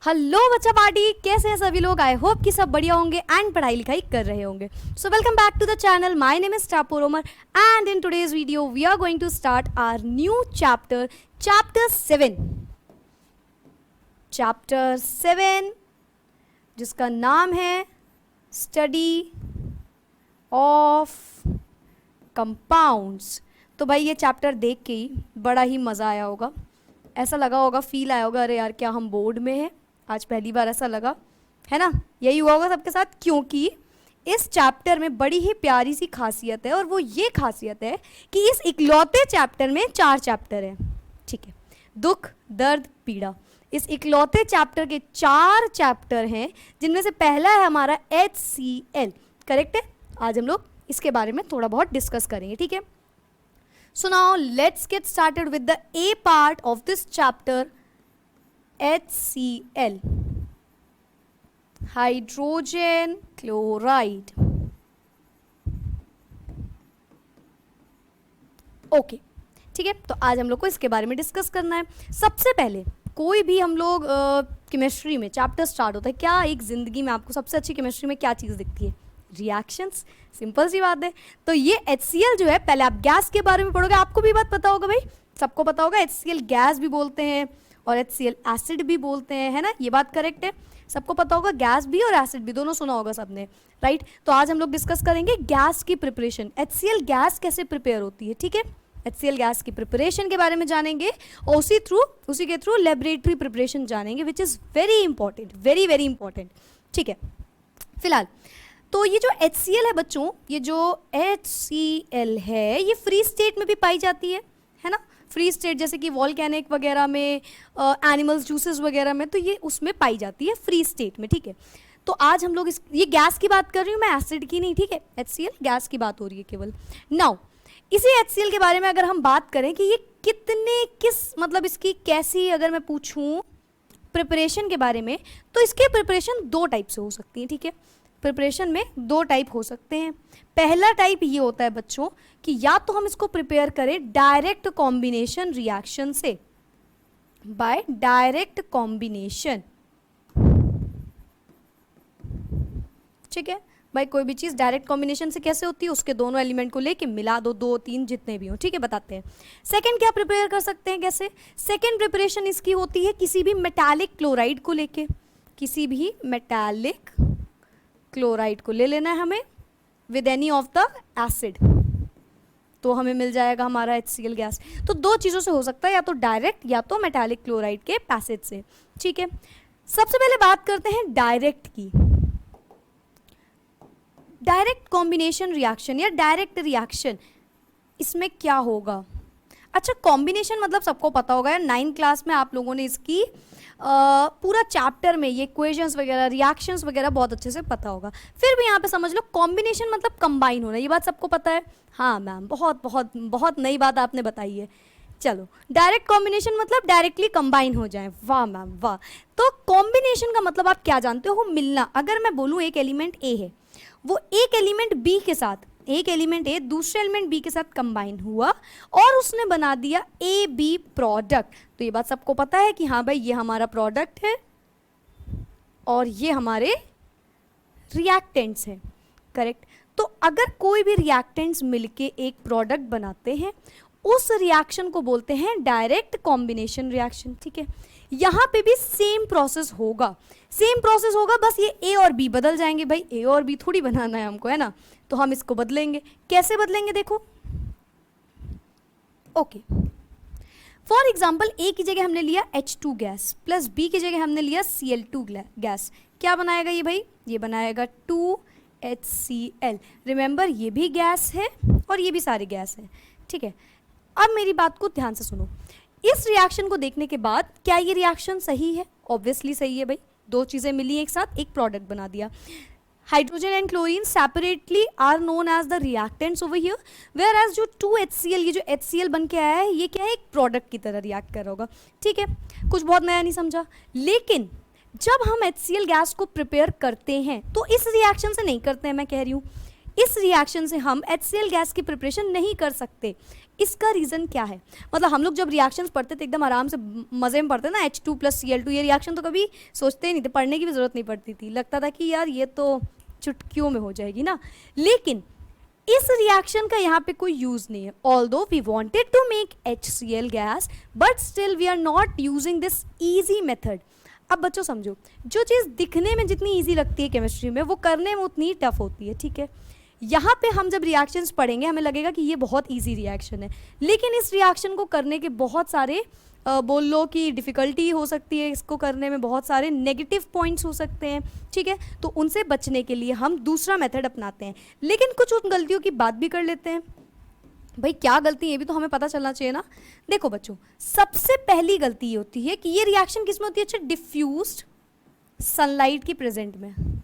Hello बच्चा party, कैसे हैं सभी लोग। आई होप कि सब बढ़िया होंगे एंड पढ़ाई लिखाई कर रहे होंगे। So welcome back to the channel. My name is Tapur Omar and in today's video we are going to start our new chapter, chapter 7 जिसका नाम है स्टडी ऑफ कंपाउंड्स। तो भाई ये चैप्टर देख के ही बड़ा ही मज़ा आया होगा, ऐसा लगा होगा, फील आया होगा, अरे यार क्या हम बोर्ड में हैं। आज पहली बार ऐसा लगा है ना, यही हुआ होगा सबके साथ, क्योंकि इस चैप्टर में बड़ी ही प्यारी सी खासियत है और वो ये खासियत है कि इस इकलौते चैप्टर में 4 चैप्टर हैं। ठीक है, दुख दर्द पीड़ा, इस इकलौते चैप्टर के 4 चैप्टर हैं, जिनमें से पहला है हमारा HCl। करेक्ट है। आज हम लोग इसके बारे में थोड़ा बहुत डिस्कस करेंगे। ठीक है, so now let's get started with the A part of this chapter, HCl, hydrogen chloride. Okay ठीक है, तो आज हम लोग को इसके बारे में डिस्कस करना है। सबसे पहले कोई भी हम लोग केमिस्ट्री में चैप्टर स्टार्ट होता है, क्या एक ज़िंदगी में आपको सबसे अच्छी केमिस्ट्री में क्या चीज़ दिखती है? रिएक्शंस। सिंपल सी बात है। तो ये HCl जो है, पहले आप गैस के बारे में पढ़ोगे, आपको भी बात पता होगा भाई, सबको पता होगा HCl गैस भी बोलते हैं और HCl एसिड भी बोलते हैं, है ना, ये बात करेक्ट है, सबको पता होगा, गैस भी और एसिड भी दोनों सुना होगा सबने, राइट। तो आज हम लोग डिस्कस करेंगे गैस की प्रिपरेशन, HCl गैस कैसे प्रिपेयर होती है। ठीक है, HCl गैस की प्रिपरेशन के बारे में जानेंगे और उसी के थ्रू लेबोरेटरी प्रिपरेशन जानेंगे, which is very important, very very important. ठीक है, फिलहाल तो ये जो HCl है बच्चों, ये जो HCl है ये फ्री स्टेट में भी पाई जाती है ना, फ्री स्टेट जैसे कि वॉल्केनिक वगैरह में, एनिमल्स जूसेस वगैरह में, तो ये उसमें पाई जाती है फ्री स्टेट में। ठीक है, तो आज हम लोग ये गैस की बात कर रही हूँ मैं, एसिड की नहीं। ठीक है, HCl गैस की बात हो रही है केवल। नाउ इसी HCl के बारे में अगर हम बात करें कि ये मतलब इसकी कैसी, अगर मैं पूछूँ प्रिपरेशन के बारे में, तो इसके प्रिपरेशन 2 टाइप से हो सकती है। ठीक है, प्रिपरेशन में 2 टाइप हो सकते हैं। पहला टाइप ये होता है बच्चों कि या तो हम इसको प्रिपेयर करें डायरेक्ट कॉम्बिनेशन रिएक्शन से, बाय डायरेक्ट कॉम्बिनेशन। ठीक है भाई, कोई भी चीज़ डायरेक्ट कॉम्बिनेशन से कैसे होती है, उसके दोनों एलिमेंट को लेके मिला दो, 2 3 जितने भी हो। ठीक है, बताते हैं। सेकंड क्या प्रिपेयर कर सकते हैं, कैसे? सेकंड प्रिपरेशन इसकी होती है किसी भी मेटालिक क्लोराइड को लेके, किसी भी मेटालिक क्लोराइड को ले लेना है हमें with any of the acid, तो हमें मिल जाएगा हमारा HCl गैस। तो 2 चीज़ों से हो सकता है, या तो डायरेक्ट या तो मेटालिक क्लोराइड के पैसेज से। ठीक है, सबसे पहले बात करते हैं डायरेक्ट की। डायरेक्ट कॉम्बिनेशन रिएक्शन या डायरेक्ट रिएक्शन, इसमें क्या होगा? अच्छा, कॉम्बिनेशन मतलब सबको पता होगा यार, 9th क्लास में आप लोगों ने इसकी पूरा चैप्टर में ये इक्वेशंस वगैरह, रिएक्शंस वगैरह बहुत अच्छे से पता होगा। फिर भी यहाँ पे समझ लो, कॉम्बिनेशन मतलब कंबाइन होना, ये बात सबको पता है। हाँ मैम, बहुत बहुत बहुत नई बात आपने बताई है। चलो, डायरेक्ट कॉम्बिनेशन मतलब डायरेक्टली कंबाइन हो जाए। वाह मैम वाह। तो कॉम्बिनेशन का मतलब आप क्या जानते हो? मिलना। अगर मैं बोलूँ एक एलिमेंट A है, वो एक एलिमेंट B के साथ, एक एलिमेंट A दूसरे एलिमेंट B के साथ कंबाइन हुआ और उसने बना दिया AB प्रोडक्ट, तो ये बात सबको पता है कि हाँ भाई ये हमारा प्रोडक्ट है और ये हमारे रिएक्टेंट्स हैं। करेक्ट। तो अगर कोई भी रिएक्टेंट्स मिलके एक प्रोडक्ट बनाते हैं, उस रिएक्शन को बोलते हैं डायरेक्ट कॉम्बिनेशन रिएक्शन। ठीक है, यहाँ पे भी सेम प्रोसेस होगा, बस ये A और B बदल जाएंगे। भाई A और B थोड़ी बनाना है हमको, है ना, तो हम इसको बदलेंगे। कैसे बदलेंगे देखो। ओके, फॉर एग्जाम्पल A की जगह हमने लिया H2 गैस प्लस B की जगह हमने लिया Cl2 गैस, क्या बनाएगा ये भाई? ये बनाएगा 2HCl। रिमेंबर, ये भी गैस है और ये भी सारे गैस है। ठीक है, अब मेरी बात को ध्यान से सुनो। इस रिएक्शन को देखने के बाद क्या ये रिएक्शन सही है? ऑब्वियसली सही है भाई, 2 चीज़ें मिली एक साथ, एक प्रोडक्ट बना दिया। Hydrogen and chlorine separately are known as the reactants over here, whereas जो 2HCl, ये जो HCl बन के आया है, ये क्या है? एक प्रोडक्ट की तरह रिएक्ट कर रहा होगा। ठीक है, कुछ बहुत नया नहीं समझा। लेकिन जब हम HCl गैस को प्रिपेयर करते हैं तो इस रिएक्शन से नहीं करते हैं, मैं कह रही हूँ इस रिएक्शन से हम HCl गैस की प्रिपरेशन नहीं कर सकते। इसका रीज़न क्या है? मतलब हम लोग जब रिएक्शंस पढ़ते थे एकदम आराम से मज़े में पढ़ते ना, H2+Cl2, ये रिएक्शन तो कभी सोचते ही नहीं थे, पढ़ने की भी ज़रूरत नहीं पड़ती थी, लगता था कि यार ये तो चुटकियों में हो जाएगी ना। लेकिन इस रिएक्शन का यहाँ पे कोई यूज़ नहीं है। Although we wanted to make HCl gas but still we are not using this easy method. अब बच्चों समझो, जो चीज़ दिखने में जितनी ईजी लगती है केमिस्ट्री में, वो करने में उतनी टफ होती है, ठीक है। यहाँ पे हम जब रिएक्शंस पढ़ेंगे हमें लगेगा कि ये बहुत इजी रिएक्शन है, लेकिन इस रिएक्शन को करने के बहुत सारे बोल लो कि डिफ़िकल्टी हो सकती है, इसको करने में बहुत सारे नेगेटिव पॉइंट्स हो सकते हैं, ठीक है। तो उनसे बचने के लिए हम दूसरा मेथड अपनाते हैं, लेकिन कुछ उन गलतियों की बात भी कर लेते हैं। भाई क्या गलती, ये भी तो हमें पता चलना चाहिए ना। देखो बच्चों, सबसे पहली गलती ये होती है कि ये रिएक्शन किस में होती है? अच्छा, डिफ्यूज्ड सनलाइट की प्रेजेंट में,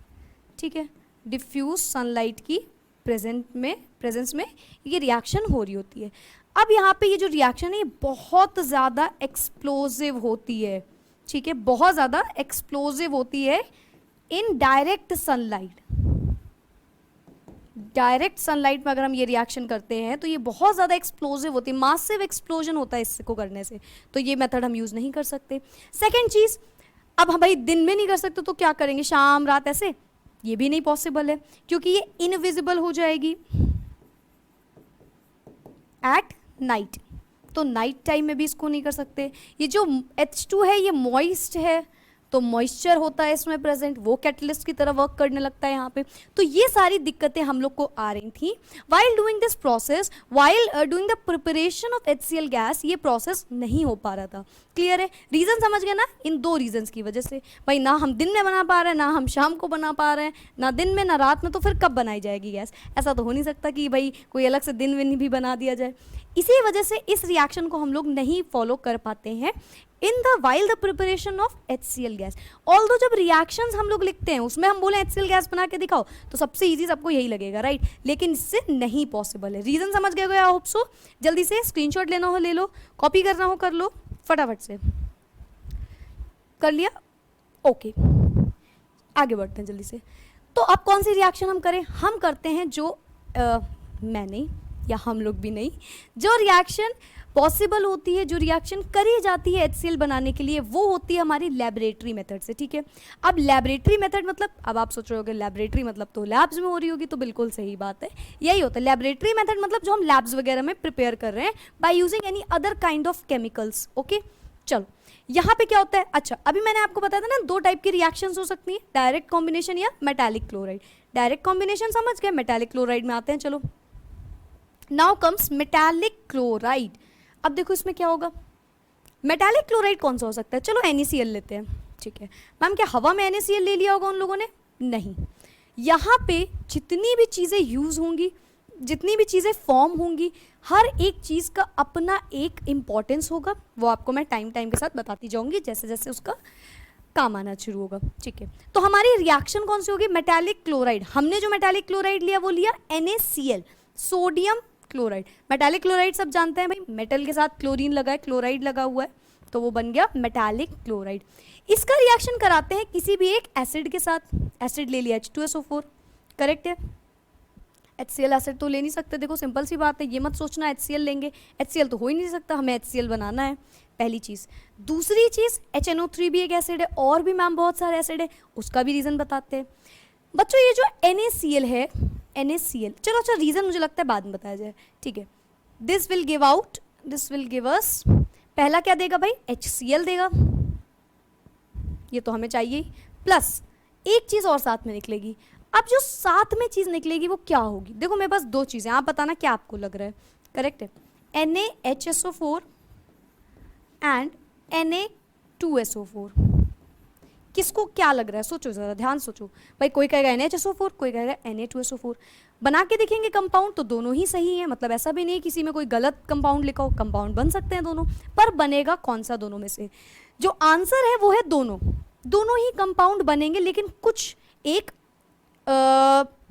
ठीक है। डिफ्यूज सनलाइट की प्रेजेंस में ये रिएक्शन हो रही होती है। अब यहाँ पे ये जो रिएक्शन है ये बहुत ज़्यादा एक्सप्लोजिव होती है, ठीक है, बहुत ज़्यादा एक्सप्लोजिव होती है in direct sunlight. Direct sunlight में अगर हम ये रिएक्शन करते हैं तो ये बहुत ज़्यादा एक्सप्लोजिव होती है, मासिव एक्सप्लोजन होता है इसको करने से, तो ये मेथड हम यूज़ नहीं कर सकते। सेकेंड चीज़, अब हम भाई दिन में नहीं कर सकते तो क्या करेंगे, शाम रात ऐसे? ये भी नहीं पॉसिबल है, क्योंकि ये इनविजिबल हो जाएगी एट नाइट, तो नाइट टाइम में भी इसको नहीं कर सकते। ये जो H2 है ये मॉइस्ट है, तो मॉइस्चर होता है इसमें प्रेजेंट, वो कैटलिस्ट की तरह वर्क करने लगता है यहाँ पे। तो ये सारी दिक्कतें हम लोग को आ रही थी while doing this process, while doing the preparation of HCl gas. ये प्रोसेस नहीं हो पा रहा था। क्लियर है? रीज़न समझ गए ना? इन दो रीजंस की वजह से। भाई ना हम दिन में बना पा रहे हैं, ना हम शाम को बना पा रहे हैं, ना दिन में ना रात में, तो फिर कब बनाई जाएगी गैस? ऐसा तो हो नहीं सकता कि भाई कोई अलग से दिन में भी बना दिया जाए। इसी वजह से इस रिएक्शन को हम लोग नहीं फॉलो कर पाते हैं in the while the preparation of HCl gas. Although जब रिएक्शंस हम लोग लिखते हैं उसमें हम बोले HCl गैस बना के दिखाओ, तो सबसे इजी सबको यही लगेगा, राइट? लेकिन इससे नहीं पॉसिबल है। रीजन समझ गए? आई होप सो। जल्दी से स्क्रीनशॉट लेना हो ले लो, कॉपी करना हो कर लो, फटाफट से। कर लिया? ओके, आगे बढ़ते हैं जल्दी से। तो अब कौन सी रिएक्शन हम करें? हम करते हैं जो मैं नहीं, या हम लोग भी नहीं, जो रिएक्शन पॉसिबल होती है, जो रिएक्शन करी जाती है HCl बनाने के लिए, वो होती है हमारी लेबोरेटरी मेथड से, ठीक है। अब लेबोरेटरी मेथड मतलब, अब आप सोच रहे होगे लेबोरेटरी मतलब तो लैब्स में हो रही होगी, तो बिल्कुल सही बात है, यही होता है लेबोरेटरी मेथड। मतलब जो हम लैब्स वगैरह में प्रिपेयर कर रहे हैं by using any other kind of chemicals. Okay, चलो यहाँ पे क्या होता है? अच्छा, अभी मैंने आपको बताया था ना, दो टाइप की रिएक्शंस हो सकती हैं, डायरेक्ट कॉम्बिनेशन या मेटालिक क्लोराइड। डायरेक्ट कॉम्बिनेशन समझ गए, मेटालिक क्लोराइड में आते हैं। चलो, नाउ कम्स मेटालिक क्लोराइड। अब देखो इसमें क्या होगा। मेटालिक क्लोराइड कौन सा हो सकता है? चलो NaCl लेते हैं, ठीक है। मैम क्या हवा में NaCl ले लिया होगा उन लोगों ने? नहीं। यहाँ पे जितनी भी चीज़ें यूज़ होंगी, जितनी भी चीज़ें फॉर्म होंगी, हर एक चीज़ का अपना एक इम्पॉर्टेंस होगा। वो आपको मैं टाइम के साथ बताती जाऊँगी जैसे जैसे उसका काम आना शुरू होगा, ठीक है। तो हमारी रिएक्शन कौन सी होगी? Metallic chloride. हमने जो मेटालिक क्लोराइड लिया वो लिया NaCl, sodium chloride. Metallic chloride सब जानते हैं भाई, मेटल के साथ क्लोरीन लगा है, क्लोराइड लगा हुआ है, तो वो बन गया मेटालिक क्लोराइड। इसका रिएक्शन कराते हैं किसी भी एक एसिड के साथ। एसिड ले लिया H2SO4, करेक्ट है। HCl एसिड तो ले नहीं सकते, देखो सिंपल सी बात है, ये मत सोचना HCl लेंगे, HCl तो हो ही नहीं सकता, हमें HCl बनाना है, पहली चीज़। दूसरी चीज़ HNO3 भी एक एसिड है, और भी मैम बहुत सारे एसिड है, उसका भी रीज़न बताते हैं। बच्चों ये जो NaCl है, NaCl, चलो अच्छा रीज़न मुझे लगता है बाद में बताया जाए, ठीक है। दिस विल गिव अस, पहला क्या देगा भाई? HCl देगा, ये तो हमें चाहिए, प्लस एक चीज़ और साथ में निकलेगी। अब जो साथ में चीज़ निकलेगी वो क्या होगी? देखो मेरे पास दो चीज़ें, आप बताना क्या आपको लग रहा है, करेक्ट है। NaHSO4 एंड Na2SO4, किसको क्या लग रहा है? सोचो ज़रा, ध्यान सोचो भाई। कोई कहेगा NaHSO4, कोई कहेगा Na2SO4। बना के देखेंगे कंपाउंड तो दोनों ही सही है, मतलब ऐसा भी नहीं किसी में कोई गलत कंपाउंड लिखा हो, कंपाउंड बन सकते हैं दोनों, पर बनेगा कौन सा दोनों में से? जो आंसर है वो है दोनों ही कंपाउंड बनेंगे, लेकिन कुछ एक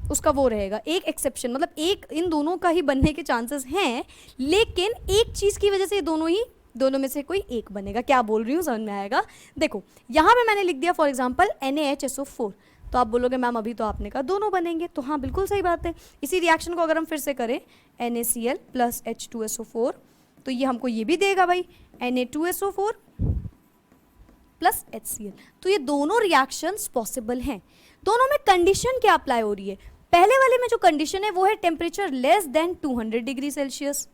उसका वो रहेगा, एक एक्सेप्शन, मतलब एक इन दोनों का ही बनने के चांसेस हैं, लेकिन एक चीज़ की वजह से दोनों में से कोई एक बनेगा। क्या बोल रही हूँ समझ में आएगा? देखो यहाँ पे मैंने लिख दिया फॉर एग्जांपल NaHSO4, तो आप बोलोगे मैम अभी तो आपने कहा दोनों बनेंगे, तो हाँ बिल्कुल सही बात है। इसी रिएक्शन को अगर हम फिर से करें NaCl प्लस H2SO4, तो ये हमको ये भी देगा भाई Na2SO4 प्लस HCl। तो ये दोनों रिएक्शंस पॉसिबल हैं। दोनों में कंडीशन क्या अप्लाई हो रही है? पहले वाले में जो कंडीशन है वो है temperature less than 200 degree Celsius.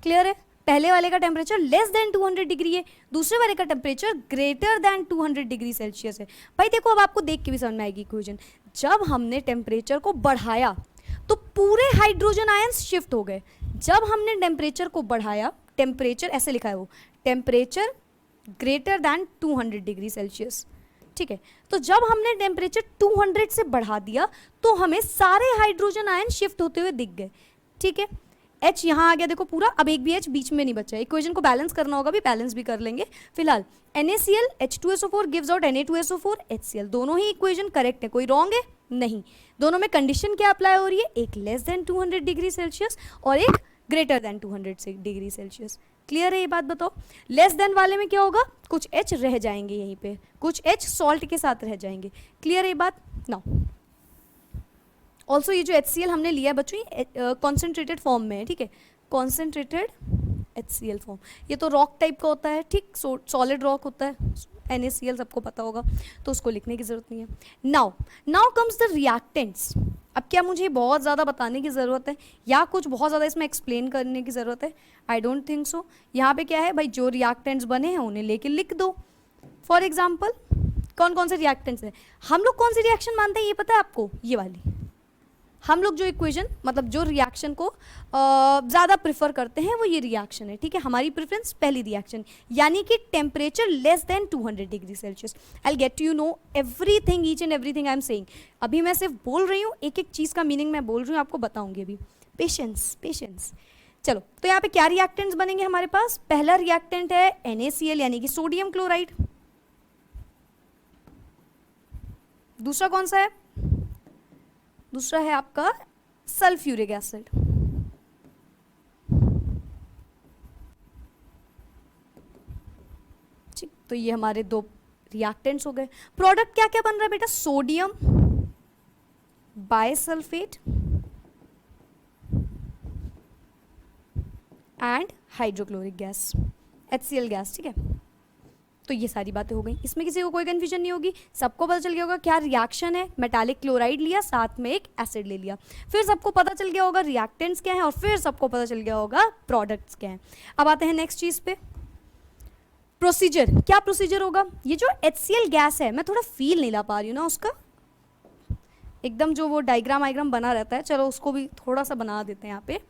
Clear है? पहले वाले का टेम्परेचर लेस देन 200 डिग्री है, दूसरे वाले का temperature greater than 200 degree Celsius है। भाई देखो, अब आपको देख के भी समझ में आएगी इक्वेशन। जब हमने टेम्परेचर को बढ़ाया तो पूरे हाइड्रोजन आयंस शिफ्ट हो गए। जब हमने टेम्परेचर को बढ़ाया, टेम्परेचर ऐसे लिखा है वो, temperature greater than 200 degree Celsius, ठीक है। तो जब हमने टेम्परेचर 200 से बढ़ा दिया तो हमें सारे हाइड्रोजन आयन शिफ्ट होते हुए दिख गए, ठीक है। H यहाँ आ गया देखो पूरा, अब एक भी H बीच में नहीं बचा है। इक्वेशन को बैलेंस करना होगा, भी बैलेंस भी कर लेंगे। फिलहाल NaCl H2SO4 gives out Na2SO4 HCl। दोनों ही इक्वेशन करेक्ट है, कोई रॉन्ग है नहीं। दोनों में कंडीशन क्या अप्लाई हो रही है? एक लेस देन 200 डिग्री सेल्सियस और एक greater than 200 degree Celsius. Clear है ये बात? बताओ, लेस देन वाले में क्या होगा? कुछ H रह जाएंगे यहीं पे, कुछ H सॉल्ट के साथ रह जाएंगे। क्लियर है ये बात? नाउ ऑल्सो ये जो HCl हमने लिया है बच्चों, ये कॉन्सेंट्रेटेड फॉर्म में है, ठीक है। कॉन्सेंट्रेटेड HCl फॉर्म, ये तो रॉक टाइप का होता है, ठीक, सॉलिड रॉक होता है। NaCl सबको पता होगा, तो उसको लिखने की जरूरत नहीं है। Now comes the reactants. अब क्या मुझे बहुत ज़्यादा बताने की ज़रूरत है या कुछ बहुत ज़्यादा इसमें एक्सप्लेन करने की ज़रूरत है? I don't think so. यहाँ पे क्या है भाई, जो रिएक्टेंट्स बने हैं उन्हें लेके लिख दो। फॉर एग्जाम्पल कौन कौन से रिएक्टेंट्स हैं? हम लोग कौन सी रिएक्शन मानते हैं ये पता है आपको? ये वाली। हम लोग जो इक्वेशन, मतलब जो रिएक्शन को ज़्यादा प्रिफर करते हैं वो ये रिएक्शन है, ठीक है। हमारी प्रेफरेंस पहली रिएक्शन, यानी कि temperature less than 200 degree Celsius. I get to you know everything, each and everything I am saying. अभी मैं सिर्फ बोल रही हूँ, एक एक चीज़ का मीनिंग मैं बोल रही हूँ, आपको बताऊंगी अभी। Patience patience. चलो, तो यहाँ पे क्या रिएक्टेंट्स बनेंगे हमारे पास? पहला रिएक्टेंट है NaCl यानी कि सोडियम क्लोराइड। दूसरा कौन सा है? दूसरा है आपका सल्फ्यूरिक एसिड। ठीक, तो ये हमारे दो रिएक्टेंट्स हो गए। प्रोडक्ट क्या क्या बन रहा है बेटा? Sodium bisulphate and hydrochloric gas, HCl gas, ठीक है। तो ये सारी बातें हो गई, इसमें किसी को कोई कंफ्यूजन नहीं होगी। सबको पता चल गया होगा क्या रिएक्शन है। मेटालिक क्लोराइड लिया, साथ में एक एसिड ले लिया। फिर सबको पता चल गया होगा रिएक्टेंट्स क्या है, और फिर सबको पता चल गया होगा प्रोडक्ट्स क्या है। अब आते हैं नेक्स्ट चीज़ पे, प्रोसीजर। क्या प्रोसीजर होगा? ये जो HCl गैस है, मैं थोड़ा फील नहीं ला पा रही हूँ ना उसका, एकदम जो वो डायग्राम वाइग्राम बना रहता है, चलो उसको भी थोड़ा सा बना देते हैं यहाँ पे।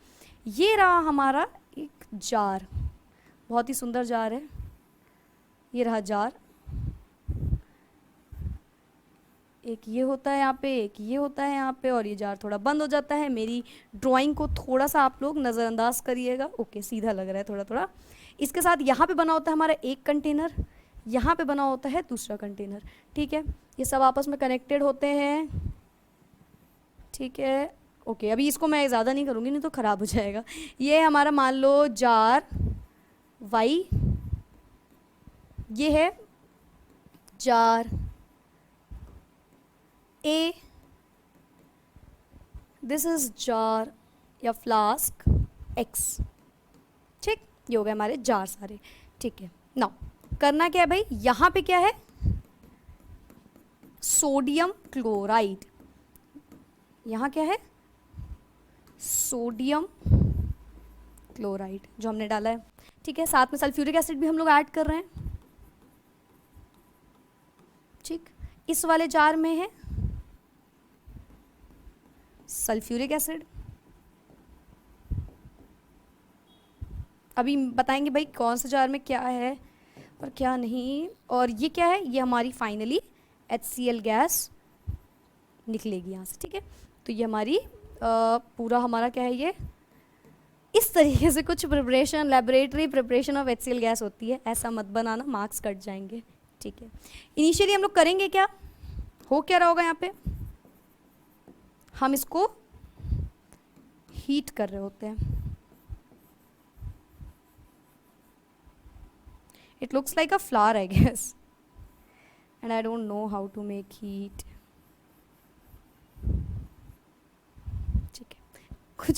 ये रहा हमारा एक जार, बहुत ही सुंदर जार है। ये रहा जार, एक ये होता है यहाँ पे, एक ये होता है यहाँ पे, और ये जार थोड़ा बंद हो जाता है। मेरी ड्राइंग को थोड़ा सा आप लोग नज़रअंदाज करिएगा। ओके, सीधा लग रहा है थोड़ा थोड़ा। इसके साथ यहाँ पे बना होता है हमारा एक कंटेनर, यहाँ पे बना होता है दूसरा कंटेनर, ठीक है। ये सब आपस में कनेक्टेड होते हैं, ठीक है। ओके, अभी इसको मैं ज़्यादा नहीं करूँगी, नहीं तो ख़राब हो जाएगा। ये हमारा मान लो जार वाई, ये है jar A, this is jar या फ्लास्क एक्स, ठीक। ये हो गए हमारे जार सारे, ठीक है। नाउ करना क्या है भाई, यहाँ पे क्या है? Sodium chloride. यहाँ क्या है? सोडियम क्लोराइड जो हमने डाला है, ठीक है। साथ में सल्फ्यूरिक एसिड भी हम लोग ऐड कर रहे हैं, ठीक। इस वाले जार में है सल्फ्यूरिक एसिड। अभी बताएंगे भाई कौन से जार में क्या है और क्या नहीं। और ये क्या है? ये हमारी फाइनली HCl गैस निकलेगी यहाँ से, ठीक है। तो ये हमारी पूरा हमारा क्या है, ये इस तरीके से कुछ preparation, laboratory preparation of HCl gas होती है। ऐसा मत बनाना, मार्क्स कट जाएंगे, ठीक है। इनिशियली हम लोग करेंगे क्या, हो क्या रहा होगा यहाँ पे? हम इसको हीट कर रहे होते हैं। It looks like a flower, I guess, and I don't know how to make heat.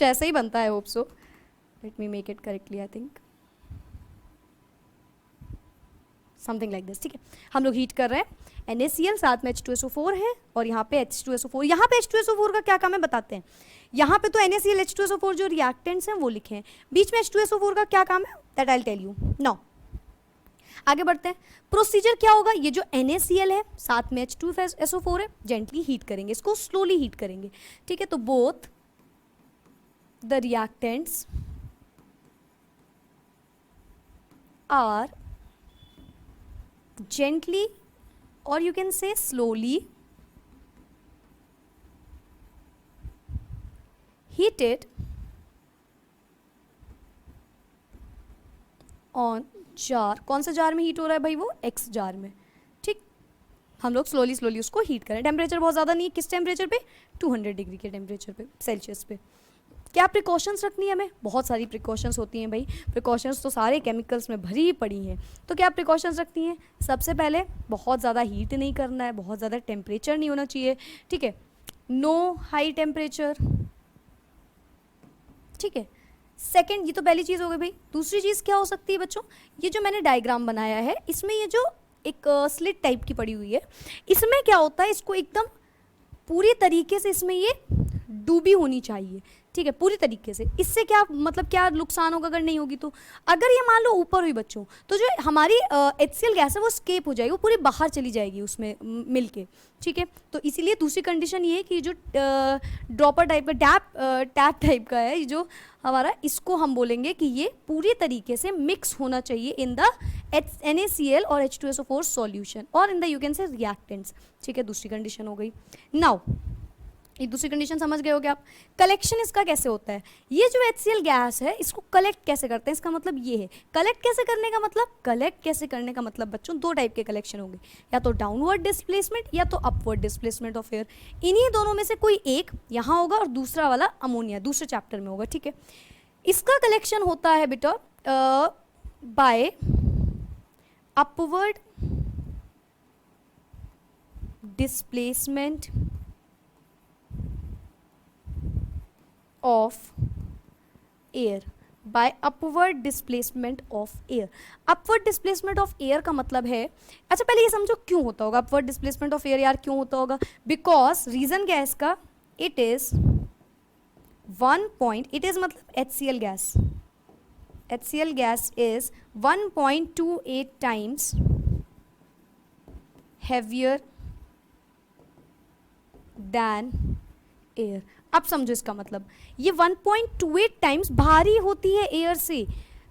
कुछ ऐसा ही बनता है, hope so. Let me make it correctly, I think something like this. ठीक है, हम लोग हीट कर रहे हैं NaCl, साथ में H2SO4 है और यहाँ पे H2SO4. यहाँ पे H2SO4 का क्या काम है बताते हैं. यहाँ पे तो NaCl H2SO4 जो रिएक्टेंट्स हैं वो लिखे हैं, बीच में H2SO4 का क्या काम है that I will tell you now. आगे बढ़ते हैं. प्रोसीजर क्या होगा, ये जो NaCl है साथ में H2SO4 है, जेंटली हीट करेंगे, इसको स्लोली हीट करेंगे. ठीक है, तो both the reactants are gently or you can say slowly heated on jar. कौन सा जार में हीट हो रहा है भाई, वो X जार में. ठीक, हम लोग स्लोली उसको हीट करें. टेम्परेचर बहुत ज़्यादा नहीं है, किस टेम्परेचर पे, 200 डिग्री के टेम्परेचर पे, सेल्सियस पे. क्या प्रिकॉशंस रखनी है हमें, बहुत सारी प्रिकॉशंस होती हैं भाई. प्रिकॉशंस तो सारे केमिकल्स में भरी ही पड़ी हैं. तो क्या प्रिकॉशंस रखनी है, सबसे पहले बहुत ज़्यादा हीट नहीं करना है, बहुत ज़्यादा टेम्परेचर नहीं होना चाहिए. ठीक है, नो हाई टेम्परेचर. ठीक है, सेकंड, ये तो पहली चीज़ हो गई भाई. दूसरी चीज़ क्या हो सकती है बच्चों, ये जो मैंने डायग्राम बनाया है इसमें ये जो एक स्लिट टाइप की पड़ी हुई है, इसमें क्या होता है, इसको एकदम पूरी तरीके से इसमें ये डूबी होनी चाहिए. ठीक है, पूरी तरीके से. इससे क्या मतलब, क्या नुकसान होगा अगर नहीं होगी तो, अगर ये मान लो ऊपर हुई बच्चों, तो जो हमारी HCl गैस है वो स्केप हो जाएगी, वो पूरी बाहर चली जाएगी उसमें मिल के. ठीक है, तो इसीलिए दूसरी कंडीशन ये है कि जो ड्रॉपर टाइप का टैप टाइप का है जो हमारा, इसको हम बोलेंगे कि ये पूरी तरीके से मिक्स होना चाहिए इन द NaCl और H2SO4 सॉल्यूशन और in the you can say reactants. ठीक है, दूसरी कंडीशन हो गई. नाउ ये दूसरी कंडीशन समझ गए हो क्या आप. कलेक्शन इसका कैसे होता है, ये जो HCl गैस है इसको कलेक्ट कैसे करते हैं, इसका मतलब ये है. कलेक्ट कैसे करने का मतलब बच्चों, दो टाइप के कलेक्शन होंगे, या तो डाउनवर्ड डिस्प्लेसमेंट या तो अपवर्ड डिस्प्लेसमेंट ऑफ एयर. इन्हीं दोनों में से कोई एक यहाँ होगा और दूसरा वाला अमोनिया दूसरे चैप्टर में होगा. ठीक है, इसका कलेक्शन होता है बेटा by upward displacement of air. By upward displacement of air. Upward displacement of air का मतलब है, अच्छा पहले ये समझो क्यों होता होगा अपवर्ड डिस्प्लेसमेंट ऑफ एयर, यार क्यों होता होगा, बिकॉज रीजन क्या है इसका, it is 1 point, it is मतलब HCl gas, HCl gas is 1.28 times heavier than air. अब समझो इसका मतलब, ये 1.28 टाइम्स भारी होती है एयर से.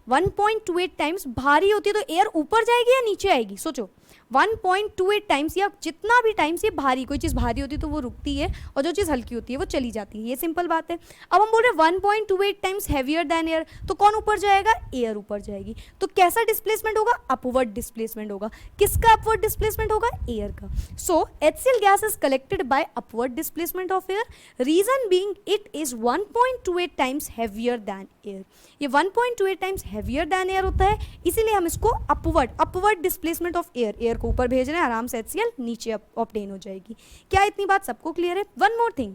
1.28 टाइम्स भारी होती है तो एयर ऊपर जाएगी या नीचे आएगी, सोचो. 1.28 टाइम्स या जितना भी टाइम्स ये भारी, कोई चीज़ भारी होती है तो वो रुकती है और जो चीज़ हल्की होती है वो चली जाती है. ये सिंपल बात है. अब हम बोल रहे हैं 1.28 टाइम्स हैवियर दैन एयर, तो कौन ऊपर जाएगा, एयर ऊपर जाएगी. तो कैसा डिस्प्लेसमेंट होगा, अपवर्ड डिस्प्लेसमेंट होगा. किसका अपवर्ड डिस्प्लेसमेंट होगा, एयर का. So HCl gas is collected by upward displacement of air, reason being it is 1.28 times heavier than air. ये 1.28 टाइम्स हैवियर दैन एयर होता है, इसीलिए हम इसको अपवर्ड डिस्प्लेसमेंट ऑफ एयर को ऊपर भेज रहे हैं, आराम से HCl नीचे ऑब्टेन हो जाएगी. क्या इतनी बात सबको क्लियर है. One more thing,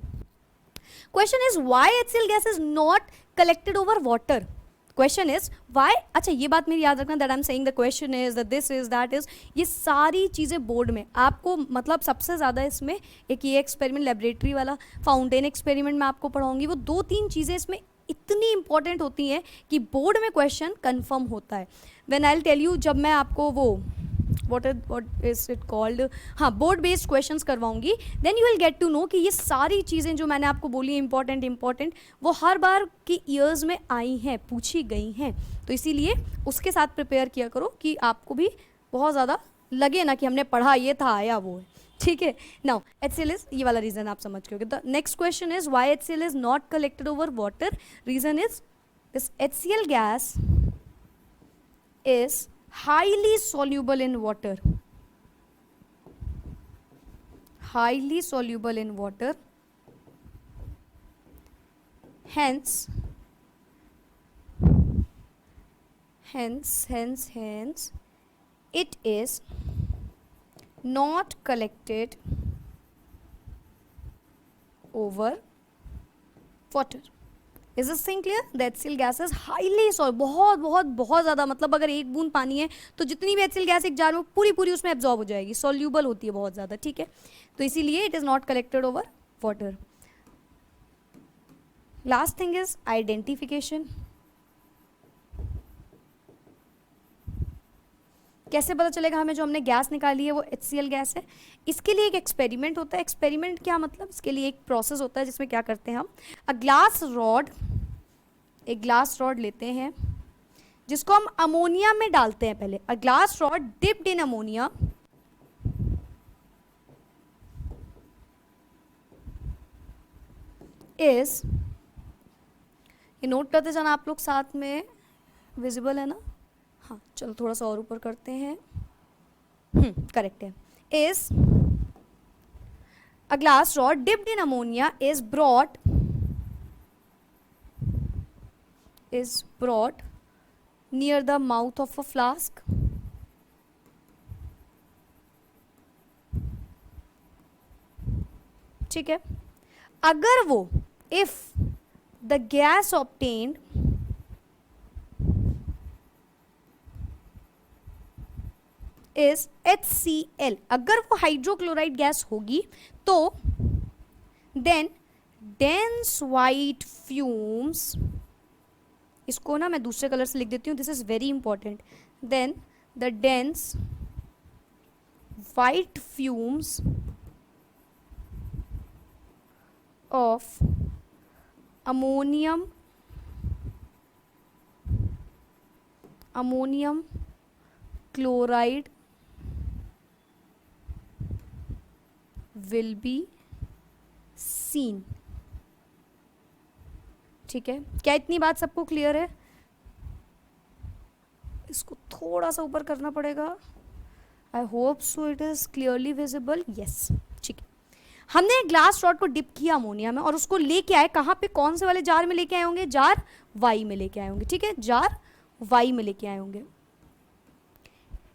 question is why HCl gas is not collected over water. Question is why, अच्छा ये बात मेरी याद रखना, that I am saying the question is that this is that is, ये सारी चीज़ें बोर्ड में आपको मतलब सबसे ज़्यादा इसमें एक ये एक्सपेरिमेंट लेबोरेटरी वाला फाउंटेन एक्सपेरिमेंट में आपको पढ़ाऊंगी, वो 2-3 चीज़ें इसमें इतनी इंपॉर्टेंट होती हैं कि बोर्ड में क्वेश्चन कंफर्म होता है. When I will tell you, जब मैं आपको वो व्हाट इज इट कॉल्ड, हाँ बोर्ड बेस्ड क्वेश्चंस करवाऊंगी, then you will get to know कि ये सारी चीज़ें जो मैंने आपको बोली इंपॉर्टेंट वो हर बार की ईयर्स में आई हैं, पूछी गई हैं. तो इसीलिए उसके साथ प्रिपेयर किया करो कि आपको भी बहुत ज़्यादा लगे ना कि हमने पढ़ा ये था आया वो है. ठीक है, नाउ HCl इज, ये वाला रीजन आप समझ गए. The next question is why HCl is not collected over water. Reason is this HCl gas is highly soluble in water, highly soluble in water, hence it is not collected over water. Is this thing clear? The HCl gas is highly soluble, बहुत बहुत बहुत ज़्यादा, मतलब अगर एक बूंद पानी है तो जितनी भी HCl गैस एक जार में पूरी पूरी उसमें एब्जॉर्ब हो जाएगी, सॉल्यूबल होती है बहुत ज़्यादा, ठीक है। तो इसीलिए it is not collected over water. Last thing is identification. कैसे पता चलेगा हमें जो हमने गैस निकाली है वो HCl गैस है? इसके लिए एक एक्सपेरिमेंट होता है। एक्सपेरिमेंट क्या मतलब? इसके लिए एक प्रोसेस होता है जिसमें क्या करते हैं हम, एक ग्लास रॉड लेते हैं जिसको हम अमोनिया में डालते हैं पहले। A glass rod dipped in ammonia is, ये नोट करते जाना आप लोग साथ में, विजिबल है ना? हाँ चलो थोड़ा सा और ऊपर करते हैं, करेक्ट है। Is a glass rod dipped in ammonia is brought near the mouth of a flask, ठीक है। अगर वो, if the gas obtained is HCl, अगर वो हाइड्रोक्लोराइड गैस होगी तो then dense white fumes, इसको ना मैं दूसरे कलर से लिख देती हूँ, this is very important, then the dense white fumes of ammonium chloride will be seen, ठीक है। क्या इतनी बात सबको क्लियर है? इसको थोड़ा सा ऊपर करना पड़ेगा, आई hope so it is clearly visible, yes, ठीक है। हमने ग्लास रॉड को डिप किया अमोनिया में और उसको लेके आए कहाँ पे, कौन से वाले जार में लेके आए होंगे? जार वाई में लेके आए होंगे, ठीक है, जार वाई में लेके आए होंगे।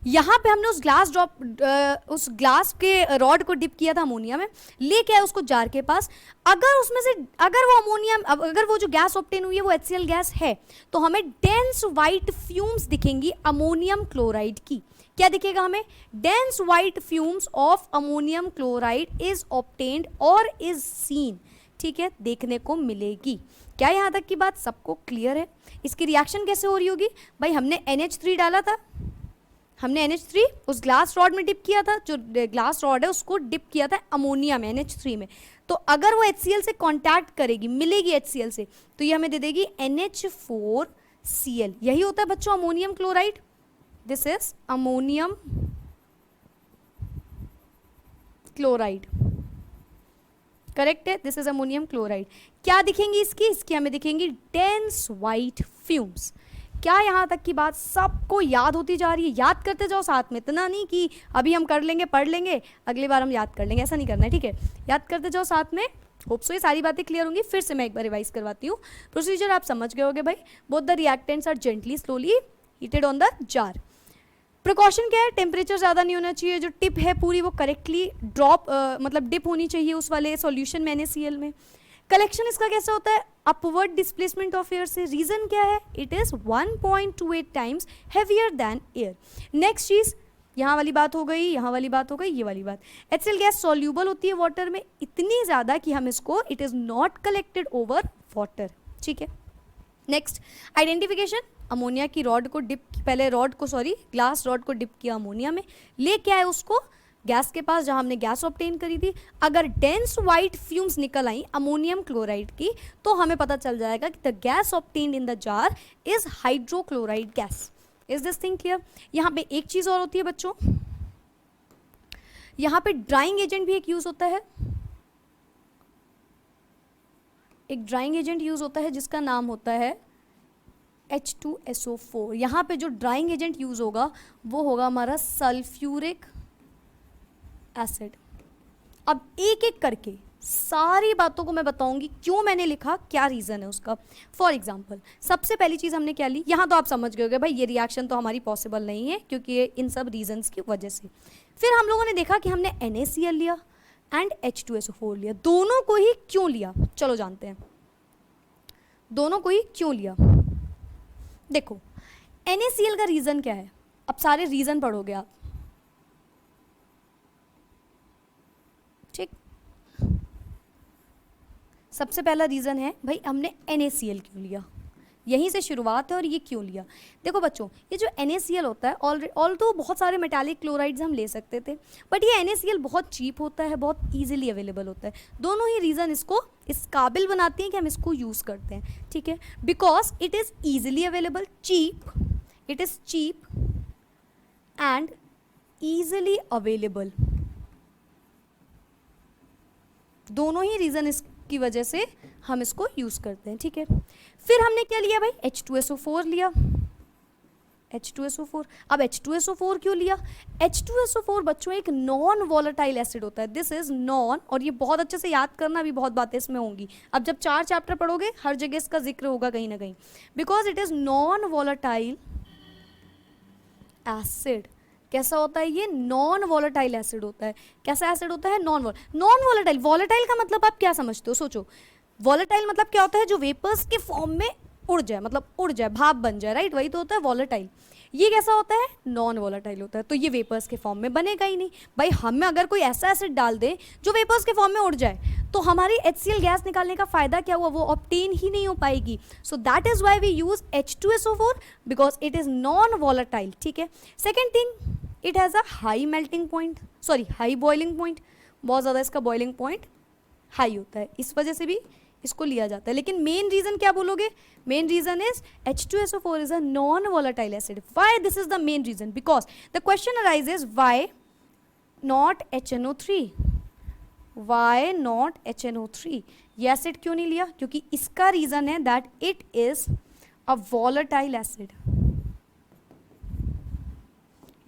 यहाँ पे हमने उस ग्लास के रॉड को डिप किया था अमोनिया में, लेके आए उसको जार के पास। अगर उसमें से, अगर वो जो गैस ऑब्टेन हुई है वो HCl गैस है, तो हमें डेंस वाइट फ्यूम्स दिखेंगी अमोनियम क्लोराइड की। क्या दिखेगा हमें? Dense white fumes of ammonium chloride is obtained और इज सीन, ठीक है, देखने को मिलेगी। क्या यहाँ तक की बात सबको क्लियर है? इसकी रिएक्शन कैसे हो रही होगी भाई? हमने NH3 डाला था, हमने NH3 उस ग्लास रॉड में डिप किया था, जो ग्लास रॉड है उसको डिप किया था अमोनिया में, NH3 में। तो अगर वो HCl से कांटेक्ट करेगी, मिलेगी HCl से, तो ये हमें दे देगी NH4Cl। यही होता है बच्चों ammonium chloride, this is ammonium chloride, correct है, दिस इज अमोनियम क्लोराइड। क्या दिखेंगी इसकी हमें दिखेंगी डेंस वाइट फ्यूम्स। क्या यहाँ तक की बात सबको याद होती जा रही है? याद करते जाओ साथ में, इतना नहीं कि अभी हम कर लेंगे, पढ़ लेंगे, अगली बार हम याद कर लेंगे, ऐसा नहीं करना है, ठीक है। याद करते जाओ साथ में, होप सो ये सारी बातें क्लियर होंगी। फिर से मैं एक बार रिवाइज करवाती हूँ। प्रोसीजर आप समझ गए होगे भाई। Both the reactants are gently slowly heated on the jar. Precaution क्या है? टेम्परेचर ज़्यादा नहीं होना चाहिए, जो टिप है पूरी वो करेक्टली मतलब डिप होनी चाहिए उस वाले सॉल्यूशन में, NaCl में। कलेक्शन इसका कैसा होता है? अपवर्ड डिस्प्लेसमेंट ऑफ एयर से। रीजन क्या है? It is 1.28 times heavier than air. Next चीज, यहाँ वाली बात हो गई, यहाँ वाली बात हो गई, ये वाली बात, HCl गैस सॉल्यूबल होती है वाटर में इतनी ज़्यादा कि हम इसको, it is not collected over water, ठीक है। नेक्स्ट आइडेंटिफिकेशन, अमोनिया की रॉड को डिप, पहले ग्लास रॉड को डिप किया अमोनिया में, लेके आए उसको गैस के पास जहां हमने गैस ऑब्टेन करी थी। अगर डेंस वाइट फ्यूम्स निकल आई अमोनियम क्लोराइड की, तो हमें पता चल जाएगा कि the gas obtained in the jar is hydrochloride gas. Is this thing clear? यहाँ पे एक चीज और होती है बच्चों, यहाँ पे ड्राइंग एजेंट भी एक यूज होता है, एक ड्राइंग एजेंट यूज होता है जिसका नाम होता है H2SO4। यहाँ पे जो ड्राइंग एजेंट यूज होगा वो होगा हमारा सल्फ्यूरिक एसिड। अब एक एक करके सारी बातों को मैं बताऊंगी, क्यों मैंने लिखा, क्या रीज़न है उसका। फॉर एग्जाम्पल, सबसे पहली चीज़ हमने क्या ली, यहाँ तो आप समझ गए होगे भाई ये रिएक्शन तो हमारी पॉसिबल नहीं है क्योंकि ये इन सब रीजंस की वजह से। फिर हम लोगों ने देखा कि हमने NaCl लिया एंड H2SO4 लिया, दोनों को ही क्यों लिया, चलो जानते हैं। दोनों को ही क्यों लिया? देखो NaCl का रीजन क्या है, अब सारे रीजन पढ़ोगे आप, ठीक। सबसे पहला रीजन है भाई हमने NaCl क्यों लिया, यहीं से शुरुआत है और ये क्यों लिया। देखो बच्चों ये जो NaCl होता है ऑल तो बहुत सारे मेटालिक क्लोराइड्स हम ले सकते थे, बट ये NaCl बहुत चीप होता है, बहुत ईजिली अवेलेबल होता है। दोनों ही रीज़न इसको इस काबिल बनाती हैं कि हम इसको यूज़ करते हैं, ठीक है। Because it is easily available, cheap, it is cheap and easily available, दोनों ही रीज़न इसकी वजह से हम इसको यूज़ करते हैं, ठीक है। फिर हमने क्या लिया भाई, H2SO4 लिया, H2SO4। अब H2SO4 क्यों लिया? H2SO4 बच्चों एक नॉन वॉलेटाइल एसिड होता है, दिस इज नॉन, और ये बहुत अच्छे से याद करना, अभी बहुत बातें इसमें होंगी, अब जब 4 चैप्टर पढ़ोगे हर जगह इसका जिक्र होगा कहीं ना कहीं, because it is non volatile acid. कैसा होता है ये? नॉन वॉलेटाइल एसिड होता है। कैसा एसिड होता है? Non volatile. वॉलेटाइल का मतलब आप क्या समझते हो? सोचो, वॉलेटाइल मतलब क्या होता है? जो वेपर्स के फॉर्म में उड़ जाए, मतलब उड़ जाए, भाप बन जाए, राइट, वही तो होता है वॉलेटाइल। ये कैसा होता है? नॉन वॉलेटाइल होता है, तो ये वेपर्स के फॉर्म में बनेगा ही नहीं। भाई हम अगर कोई ऐसा एसिड डाल दे जो वेपर्स के फॉर्म में उड़ जाए, तो हमारी HCl गैस निकालने का फायदा क्या हुआ? वो ऑब्टेन ही नहीं हो पाएगी। So that is why we use H2SO4 because it is non volatile, ठीक है। Second thing, it has a high melting point, sorry high boiling point, बहुत ज़्यादा इसका बॉइलिंग पॉइंट हाई होता है, इस वजह से भी इसको लिया जाता है। लेकिन मेन रीजन क्या बोलोगे? Main reason is H2SO4 is a non volatile acid. Why this is the main reason? Because the question arises why not HNO3, why not HNO3, ये एसिड क्यों नहीं लिया? क्योंकि इसका रीजन है that it is a volatile acid,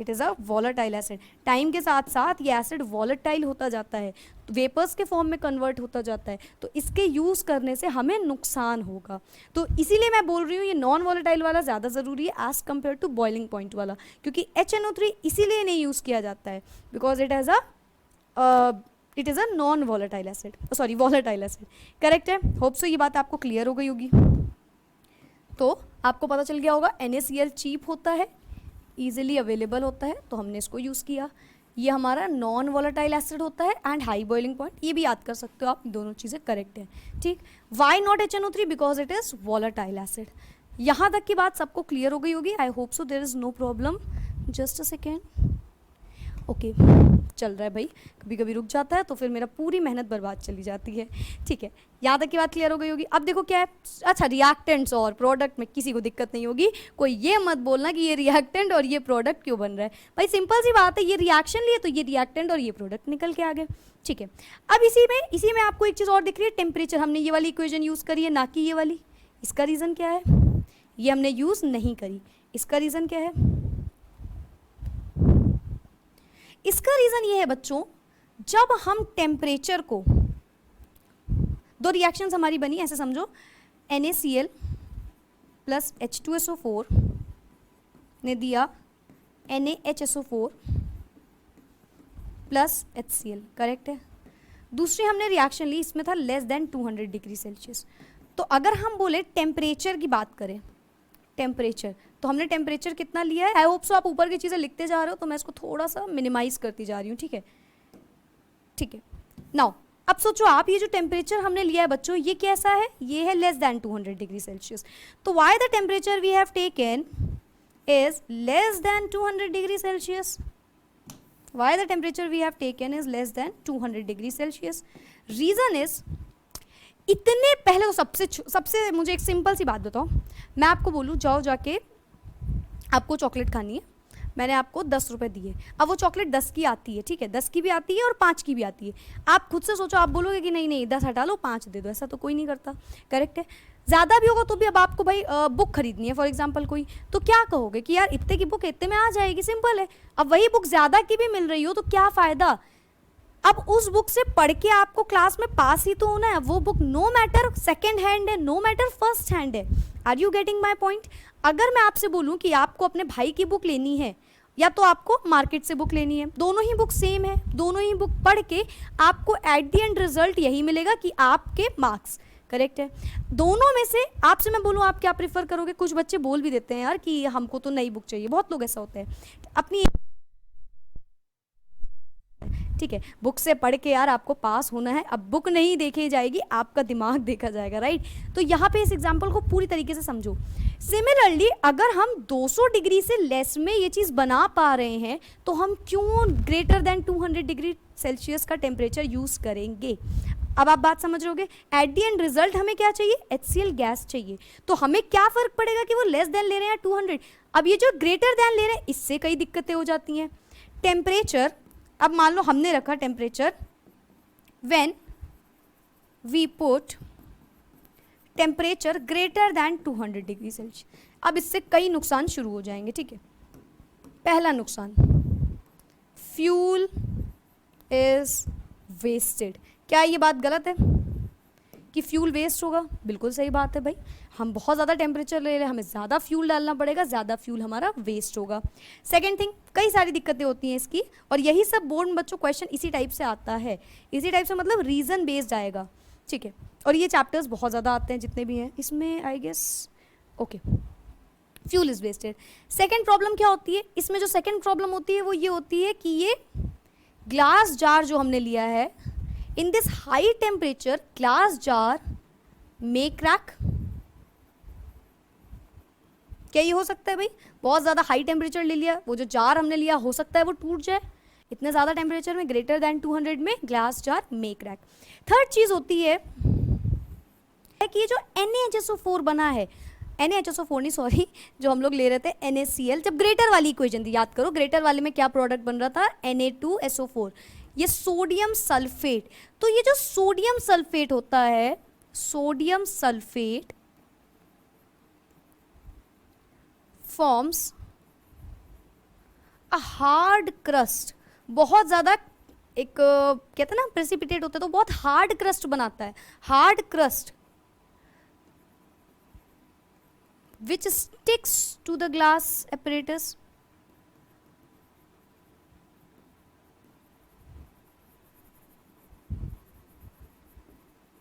it is a volatile acid. Time के साथ साथ ये एसिड वॉलेटाइल होता जाता है, वेपर्स के फॉर्म में कन्वर्ट होता जाता है, तो इसके यूज़ करने से हमें नुकसान होगा। तो इसीलिए मैं बोल रही हूँ ये नॉन वॉलेटाइल वाला ज़्यादा ज़रूरी है as compare to boiling point वाला, क्योंकि HNO3 इसीलिए नहीं यूज़ किया जाता है because it is a non volatile acid, sorry volatile acid. Correct है? होप सो ये बात आपको क्लियर हो गई होगी। तो आपको पता चल गया होगा NaCl चीप होता है, ईजिली अवेलेबल होता है, तो हमने इसको यूज़ किया। ये हमारा नॉन वॉलेटाइल एसिड होता है एंड हाई बॉइलिंग पॉइंट, ये भी याद कर सकते हो आप, दोनों चीज़ें करेक्ट है, ठीक। Why not HNO3? Because it is volatile acid. यहाँ तक की बात सबको क्लियर हो गई होगी, I hope so, there is no problem. Just a second, okay चल रहा है भाई, कभी कभी रुक जाता है तो फिर मेरा पूरी मेहनत बर्बाद चली जाती है, ठीक है। यहाँ तक की बात क्लियर हो गई होगी। अब देखो क्या है, अच्छा रिएक्टेंट्स और प्रोडक्ट में किसी को दिक्कत नहीं होगी, कोई ये मत बोलना कि ये रिएक्टेंट और ये प्रोडक्ट क्यों बन रहा है। भाई सिंपल सी बात है, ये रिएक्शन लिए तो ये रिएक्टेंट और ये प्रोडक्ट निकल के आ गए, ठीक है। अब इसी में आपको एक चीज़ और दिख रही है, टेम्परेचर। हमने ये वाली इक्वेशन यूज़ करी है, ना कि ये वाली। इसका रीज़न क्या है? ये हमने यूज़ नहीं करी, इसका रीज़न क्या है? इसका रीज़न ये है बच्चों, जब हम टेम्परेचर को, दो रिएक्शंस हमारी बनी, ऐसे समझो, NaCl प्लस H2SO4 ने दिया NaHSO4 प्लस HCl, करेक्ट है। दूसरी हमने रिएक्शन ली, इसमें था लेस देन 200 डिग्री सेल्सियस। तो अगर हम बोले टेम्परेचर की बात करें, टेम्परेचर, तो हमने टेम्परेचर कितना लिया है? आई होप सो आप ऊपर की चीज़ें लिखते जा रहे हो, तो मैं इसको थोड़ा सा मिनिमाइज करती जा रही हूँ, ठीक है, ठीक है। नाउ अब सोचो आप, ये जो टेम्परेचर हमने लिया है बच्चों, ये कैसा है? ये है लेस देन 200 डिग्री सेल्सियस। तो why the temperature we have taken is less than 200 degree Celsius? Why the temperature we have taken is less than 200 degree Celsius? Reason is, इतने पहले तो सबसे मुझे एक सिंपल सी बात बताओ, मैं आपको बोलूँ जाओ जाके आपको चॉकलेट खानी है, मैंने आपको 10 रुपये दिए, अब वो चॉकलेट 10 की आती है, ठीक है, 10 की भी आती है और 5 की भी आती है। आप खुद से सोचो, आप बोलोगे कि नहीं नहीं 10 हटा लो 5 दे दो, ऐसा तो कोई नहीं करता, करेक्ट है। ज़्यादा भी होगा तो भी, अब आपको भाई बुक खरीदनी है फॉर एग्जांपल कोई, तो क्या कहोगे कि यार इतने की बुक इतने में आ जाएगी, सिंपल है। अब वही बुक ज़्यादा की भी मिल रही हो तो क्या फ़ायदा? अब उस बुक से पढ़ के आपको क्लास में पास ही तो होना है। वो book no matter second hand है, नो मैटर फर्स्ट हैंड है। Are you getting my point? अगर मैं आपसे बोलूँ कि आपको अपने भाई की बुक लेनी है या तो आपको मार्केट से बुक लेनी है, दोनों ही बुक सेम है, दोनों ही बुक पढ़ के आपको एट द एंड रिजल्ट यही मिलेगा कि आपके मार्क्स, करेक्ट है। दोनों में से आपसे मैं बोलूँ आप क्या प्रेफर करोगे? कुछ बच्चे बोल भी देते हैं यार कि हमको तो नई बुक चाहिए, बहुत लोग ऐसा होते हैं अपनी, ठीक है, बुक से पढ़ के यार आपको पास होना है, अब बुक नहीं देखी जाएगी, आपका दिमाग देखा जाएगा, राइट। तो यहाँ पे इस एग्जाम्पल को पूरी तरीके से समझो। सिमिलरली अगर हम 200 डिग्री से लेस में ये चीज़ बना पा रहे हैं तो हम क्यों ग्रेटर देन 200 डिग्री सेल्सियस का टेम्परेचर यूज़ करेंगे? अब आप बात समझ रहोगे। एट दी एंड रिजल्ट हमें क्या चाहिए? HCl गैस चाहिए। तो हमें क्या फ़र्क पड़ेगा कि वो लेस देन ले रहे हैं 200? अब ये जो ग्रेटर देन ले रहे हैं इससे कई दिक्कतें हो जाती हैं। टेम्परेचर, अब मान लो हमने रखा temperature when we put temperature greater than 200 degree Celsius. अब इससे कई नुकसान शुरू हो जाएंगे, ठीक है। पहला नुकसान, फ्यूल इज वेस्टेड। क्या ये बात गलत है कि फ्यूल वेस्ट होगा? बिल्कुल सही बात है भाई, हम बहुत ज़्यादा टेम्परेचर ले रहे हैं, हमें ज़्यादा फ्यूल डालना पड़ेगा, ज़्यादा फ्यूल हमारा वेस्ट होगा। सेकेंड थिंग, कई सारी दिक्कतें होती हैं इसकी, और यही सब बोर्ड में बच्चों क्वेश्चन इसी टाइप से आता है। इसी टाइप से मतलब रीज़न बेस्ड आएगा, ठीक है। और ये चैप्टर्स बहुत ज़्यादा आते हैं जितने भी हैं इसमें, I guess, okay. Fuel is wasted. Second problem क्या होती है इसमें? जो सेकेंड प्रॉब्लम होती है वो ये होती है कि ये ग्लास जार जो हमने लिया है, in this high temperature glass jar may crack। क्या ये हो सकता है भाई? बहुत ज़्यादा हाई टेम्परेचर ले लिया, वो जो जार हमने लिया हो सकता है वो टूट जाए इतने ज़्यादा टेम्परेचर में, ग्रेटर दैन 200 में ग्लास जार मे क्रैक। थर्ड चीज़ होती है कि ये जो NaHSO4 बना है, NaHSO4 नहीं सॉरी, जो हम लोग ले रहे थे NaCl, जब ग्रेटर वाली इक्वेशन थी, याद करो ग्रेटर वाले में क्या प्रोडक्ट बन रहा था? Na2SO4, ये सोडियम सल्फेट। तो ये जो सोडियम सल्फेट होता है, sodium sulphate forms a hard crust, बहुत ज़्यादा एक कहते हैं ना प्रेसिपिटेट होता है तो बहुत हार्ड क्रस्ट बनाता है, hard crust which sticks to the glass apparatus।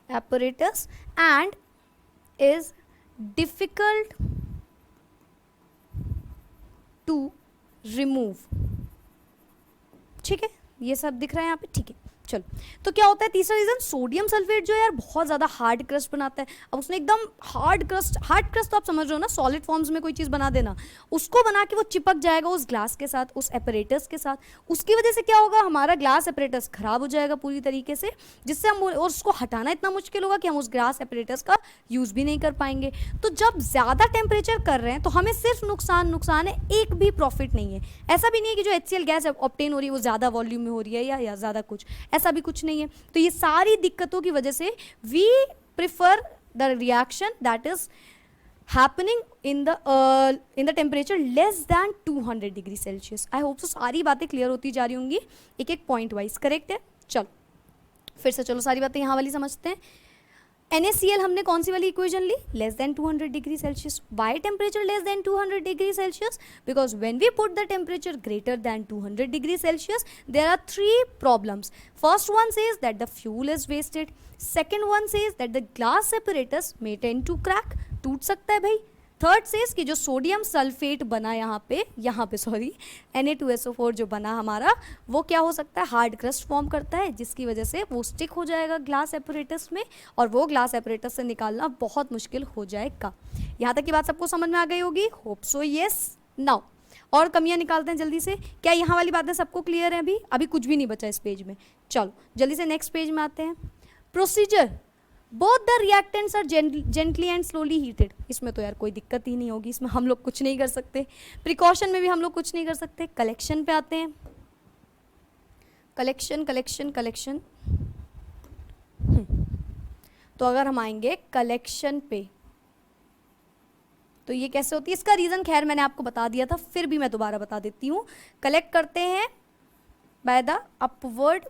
apparatus and is difficult to remove, ठीक है, ये सब दिख रहा है यहाँ पे, ठीक है। चलो, तो क्या होता है तीसरा रीजन, सोडियम सल्फेट जो है यार बहुत ज़्यादा हार्ड क्रस्ट बनाता है। अब उसने एकदम हार्ड क्रस्ट तो आप समझ रहे हो ना, सॉलिड फॉर्म्स में कोई चीज़ बना देना, उसको बना के वो चिपक जाएगा उस ग्लास के साथ, उस एपरेटस के साथ। उसकी वजह से क्या होगा, हमारा ग्लास एपरेटस खराब हो जाएगा पूरी तरीके से, जिससे हम, और उसको हटाना इतना मुश्किल होगा कि हम उस ग्लास एपरेटस का यूज़ भी नहीं कर पाएंगे। तो जब ज़्यादा टेम्परेचर कर रहे हैं तो हमें सिर्फ नुकसान है, एक भी प्रॉफिट नहीं है। ऐसा भी नहीं है कि जो HCl गैस ऑब्टेन हो रही है वो ज़्यादा वॉल्यूम में हो रही है या ज़्यादा कुछ, ऐसा भी कुछ नहीं है। तो ये सारी दिक्कतों की वजह से we prefer the reaction that is happening in the temperature less than 200 degree Celsius. I hope so सारी बातें क्लियर होती जा रही होंगी एक एक पॉइंट वाइज, करेक्ट है। चलो फिर से चलो सारी बातें यहाँ वाली समझते हैं। NaCl हमने कौन सी वाली इक्वेशन ली? Less than 200 degree Celsius. Why temperature less than 200 degree Celsius? Because when we put the temperature greater than 200 degree Celsius there are 3 problems. First one says that the fuel is wasted, second one says that the glass apparatus may tend to crack, टूट सकता है भाई। Third says कि जो sodium sulphate बना यहाँ पे sorry Na2SO4 जो बना हमारा, वो क्या हो सकता है, हार्ड क्रस्ट फॉर्म करता है, जिसकी वजह से वो स्टिक हो जाएगा ग्लास एपरेटस में, और वो ग्लास एपरेटस से निकालना बहुत मुश्किल हो जाएगा। यहाँ तक की बात सबको समझ में आ गई होगी, होप सो यस। नाउ और कमियाँ निकालते हैं जल्दी से। क्या यहाँ वाली बातें सबको क्लियर है? अभी कुछ भी नहीं बचा इस पेज में। चलो जल्दी से नेक्स्ट पेज में आते हैं। Procedure, both the reactants are gently and slowly heated. इसमें तो यार कोई दिक्कत ही नहीं होगी, इसमें हम लोग कुछ नहीं कर सकते। प्रिकॉशन में भी हम लोग कुछ नहीं कर सकते। कलेक्शन पे आते हैं। कलेक्शन तो अगर हम आएंगे कलेक्शन पे तो ये कैसे होती है, इसका रीज़न खैर मैंने आपको बता दिया था, फिर भी मैं दोबारा बता देती हूँ। कलेक्ट करते हैं by the upward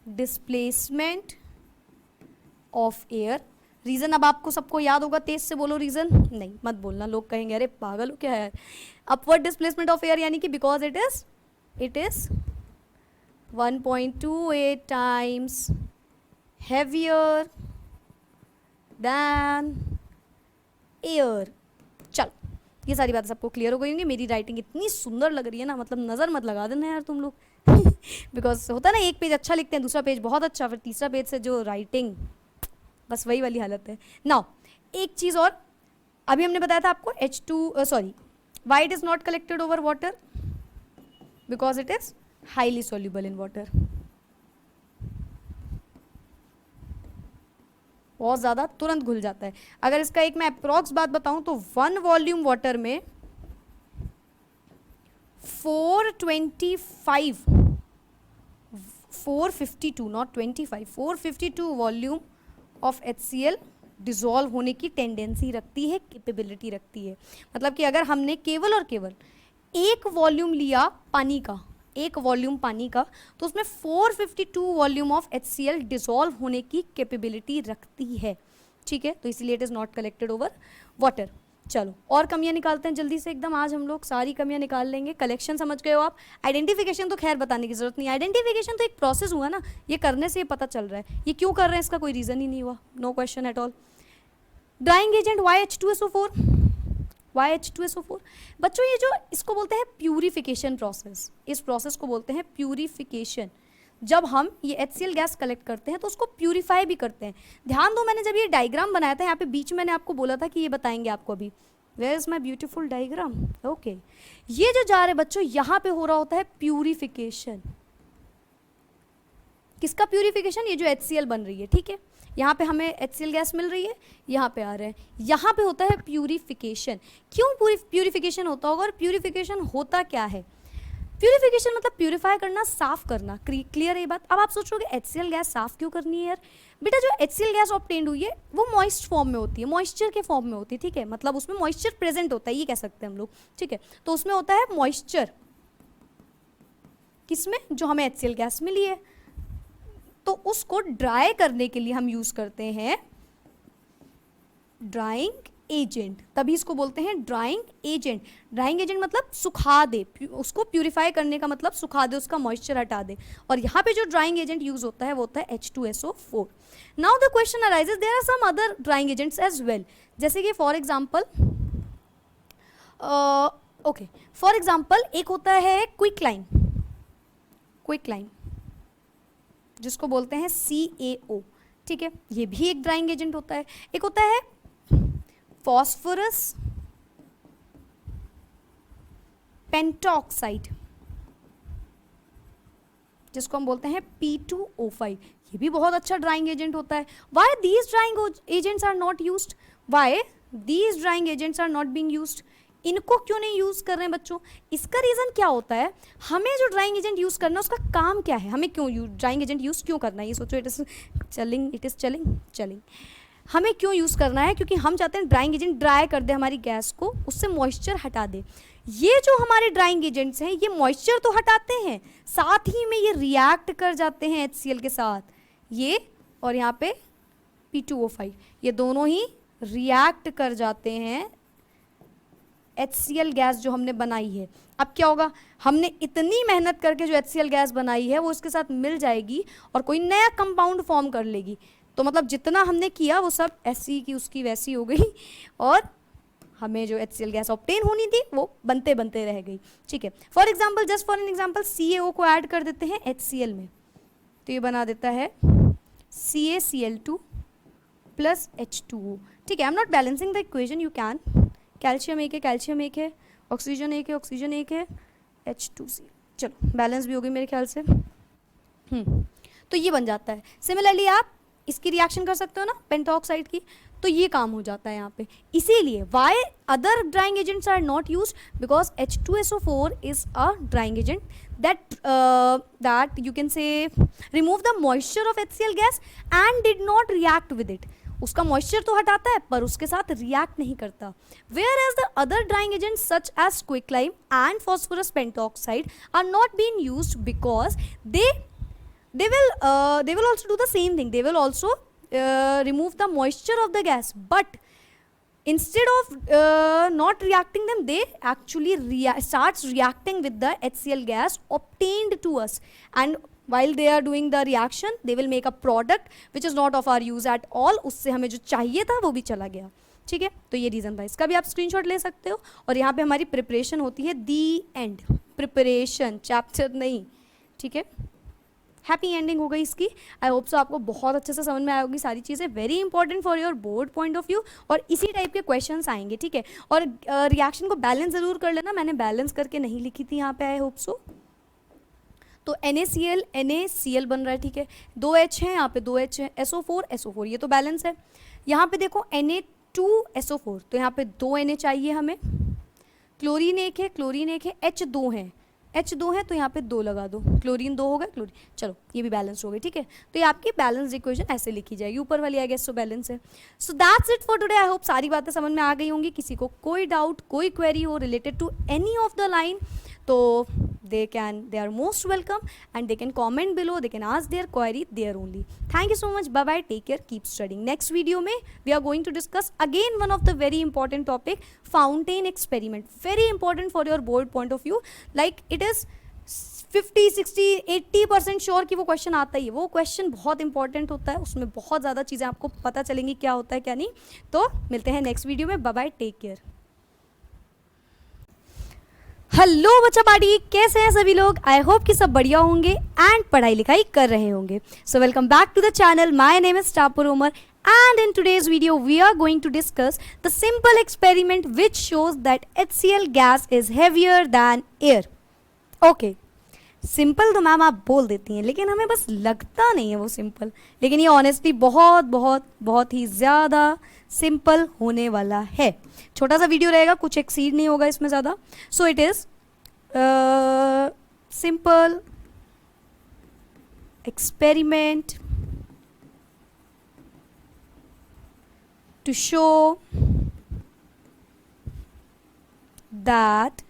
displacement of air. Reason अब आपको सबको याद होगा, तेज से बोलो रीज़न, नहीं मत बोलना, लोग कहेंगे अरे पागल हो क्या है। अपवर्ड डिस्प्लेसमेंट ऑफ एयर यानी कि because it is 1.28 times heavier than air. चलो, ये सारी बातें सबको क्लियर हो गई होंगी। मेरी राइटिंग इतनी सुंदर लग रही है ना, मतलब नज़र मत लगा देना यार तुम लोग बिकॉज होता है ना, एक पेज अच्छा लिखते हैं, दूसरा पेज बहुत अच्छा, फिर तीसरा पेज से जो राइटिंग, बस वही वाली हालत है। नाउ एक चीज़ और, अभी हमने बताया था आपको why it is not collected over water, because it is highly soluble in water. बहुत ज़्यादा तुरंत घुल जाता है। अगर इसका एक मैं अप्रॉक्स बात बताऊं तो 1 वॉल्यूम वाटर में 452 not 25, 452 volume of HCl dissolve होने की टेंडेंसी रखती है, कैपेबिलिटी रखती है। मतलब कि अगर हमने केवल और केवल एक वॉल्यूम लिया पानी का, एक वॉल्यूम पानी का, तो उसमें 452 वॉल्यूम ऑफ HCl डिसॉल्व होने की कैपेबिलिटी रखती है। ठीक है, तो इसीलिए it is not collected over water. चलो और कमियां निकालते हैं जल्दी से एकदम, आज हम लोग सारी कमियां निकाल लेंगे। कलेक्शन समझ गए हो आप, आइडेंटिफिकेशन तो खैर बताने की जरूरत नहीं, आइडेंटिफिकेशन तो एक प्रोसेस हुआ ना, ये करने से ये पता चल रहा है। ये क्यों कर रहे हैं इसका कोई रीज़न ही नहीं हुआ, no question at all. Drying agent YH2SO4, YH2SO4 बच्चों, ये जो इसको बोलते हैं प्यूरिफिकेशन प्रोसेस, इस प्रोसेस को बोलते हैं प्यूरिफिकेशन। जब हम ये HCl गैस कलेक्ट करते हैं तो उसको प्यूरिफाई भी करते हैं। ध्यान दो, मैंने जब ये डायग्राम बनाया था यहाँ पे बीच में मैंने आपको बोला था कि ये बताएंगे आपको अभी, where is my beautiful diagram. Okay, ये जो जा रहे बच्चों यहाँ पे हो रहा होता है प्यूरिफिकेशन। किसका प्यूरिफिकेशन? ये जो HCl बन रही है, ठीक है, यहाँ पे हमें HCl गैस मिल रही है, यहाँ पे आ रहे हैं, यहाँ पे होता है प्यूरिफिकेशन। क्यों प्यूरिफिकेशन होता होगा और प्यूरिफिकेशन होता क्या है? प्यूरिफिकेशन मतलब प्यूरिफाई करना, साफ करना। क्लियर है ये बात? अब आप सोचोगे HCl गैस साफ क्यों करनी है यार? बेटा जो HCl गैस ऑब्टेन्ड हुई है वो मॉइस्ट फॉर्म में होती है, मॉइस्चर के फॉर्म में होती है, ठीक है, मतलब उसमें मॉइस्चर प्रेजेंट होता है, ये कह सकते हैं हम लोग, ठीक है। तो उसमें होता है मॉइस्चर, किसमें? जो हमें HCl गैस मिली है। तो उसको ड्राई करने के लिए हम यूज करते हैं ड्राइंग एजेंट, तभी इसको बोलते हैं ड्राइंग एजेंट। ड्राइंग एजेंट मतलब सुखा दे, उसको प्यूरिफाई करने का मतलब सुखा दे, उसका मॉइस्चर हटा दे। और यहाँ पे जो ड्राइंग एजेंट यूज होता है वो होता है H2SO4। Now the question arises, there are some other drying agents as well, जैसे कि फॉर एग्जाम्पल फॉर एग्जाम्पल एक होता है क्विकलाइन, क्विकलाइन जिसको बोलते हैं CaO, ठीक है, ये भी एक ड्राइंग एजेंट होता है। एक होता है फॉस्फोरस पेंटॉक्साइड, जिसको हम बोलते हैं P2O5, ये भी बहुत अच्छा ड्राइंग एजेंट होता है। Why these drying agents are not used? Why these drying agents are not being used? इनको क्यों नहीं यूज कर रहे हैं बच्चों? इसका रीजन क्या होता है? हमें जो ड्राइंग एजेंट यूज करना है उसका काम क्या है, हमें क्यों ड्राइंग एजेंट यूज क्यों करना है? ये सोचो, इट इज चलिंग हमें क्यों यूज करना है? क्योंकि हम चाहते हैं ड्राइंग एजेंट ड्राई कर दे हमारी गैस को, उससे मॉइस्चर हटा दे। ये जो हमारे ड्राइंग एजेंट्स हैं ये मॉइस्चर तो हटाते हैं, साथ ही में ये रिएक्ट कर जाते हैं HCl के साथ, ये और यहाँ पे P2O5, ये दोनों ही रिएक्ट कर जाते हैं HCl गैस जो हमने बनाई है। अब क्या होगा? हमने इतनी मेहनत करके जो HCl गैस बनाई है वो इसके साथ मिल जाएगी और कोई नया कंपाउंड फॉर्म कर लेगी। तो मतलब जितना हमने किया वो सब ऐसी की उसकी वैसी हो गई और हमें जो HCl गैस ऑब्टेन होनी थी वो बनते बनते रह गई, ठीक है। For example, just for an example, CaO को ऐड कर देते हैं HCl में, तो ये बना देता है CaCl2 प्लस H2O, ठीक है। I am not balancing the equation, you can. Calcium एक है, कैल्शियम एक है, ऑक्सीजन एक है, ऑक्सीजन एक है, H2C, चलो बैलेंस भी हो गई मेरे ख्याल से। तो ये बन जाता है। सिमिलरली आप इसकी रिएक्शन कर सकते हो ना पेंटॉक्साइड की, तो ये काम हो जाता है यहाँ पे। इसीलिए why other drying agents are not use? Because H2SO4 is a drying agent that you can say remove the moisture of HCl gas and did not react with it. उसका मॉइस्चर तो हटाता है पर उसके साथ रिएक्ट नहीं करता। Where as the other drying agents such as quicklime and phosphorus pentoxide are not been used because they will also do the same thing. They will also remove the moisture of the gas, but instead of not reacting them, they actually starts reacting with the HCl gas obtained to us, and while they are doing the reaction they will make a product which is not of our use at all. उससे हमें जो चाहिए था वो भी चला गया. ठीक है, तो ये रीज़न था. इसका भी आप स्क्रीनशॉट ले सकते हो. और यहाँ पे हमारी प्रिपरेशन होती है दी एंड. प्रिपरेशन चैप्टर नहीं. ठीक है, हैप्पी एंडिंग हो गई इसकी. आई होप सो आपको बहुत अच्छे से समझ में आई होगी सारी चीज़ें. Very important for your board point of view. और इसी टाइप के क्वेश्चंस आएंगे. ठीक है, और रिएक्शन को बैलेंस ज़रूर कर लेना. मैंने बैलेंस करके नहीं लिखी थी यहाँ पे. आई होप सो. तो NaCl NaCl बन रहा है. ठीक है, 2 H हैं यहाँ पे, 2 H है, SO4 SO4, ये तो बैलेंस है. यहाँ पे देखो Na2SO4, तो यहाँ पे 2 Na चाहिए हमें. क्लोरीन एक है, क्लोरीन एक है, H2 है, H2 है, तो यहाँ पे 2 लगा दो. क्लोरीन 2 हो गया, क्लोरीन. चलो ये भी बैलेंस हो गई. ठीक है, तो ये आपकी बैलेंस इक्वेशन ऐसे लिखी जाएगी. ऊपर वाली आई गेस तो बैलेंस है. So that's it for today. I hope सारी बातें समझ में आ गई होंगी. किसी को कोई डाउट, कोई क्वेरी हो related to any of the line, तो they are most welcome and they can comment below. They can ask their query there only. Thank you so much. Bye bye. Take care. Keep studying. Next video mein we are going to discuss again one of the very important topic, fountain experiment. Very important for your board point of view. Like it is 50, 60, 80% sure कि वो question आता ही है. वो question बहुत important होता है. उसमें बहुत ज़्यादा चीज़ें आपको पता चलेंगी क्या होता है क्या नहीं. तो मिलते हैं नेक्स्ट वीडियो में. Bye bye. Take care. Hello बच्चा पार्टी, कैसे हैं सभी लोग. आई होप कि सब बढ़िया होंगे एंड पढ़ाई लिखाई कर रहे होंगे. So welcome back to the channel. My name is Tapur Umar and in today's video we are going to discuss the simple experiment which shows that HCl gas is heavier than air. Okay, simple तो ma'am आप बोल देती हैं, लेकिन हमें बस लगता नहीं है वो सिंपल. लेकिन ये ऑनेस्टली बहुत बहुत बहुत ही ज़्यादा सिंपल होने वाला है. छोटा सा वीडियो रहेगा, कुछ एक्सीड नहीं होगा इसमें ज़्यादा. So it is simple experiment to show that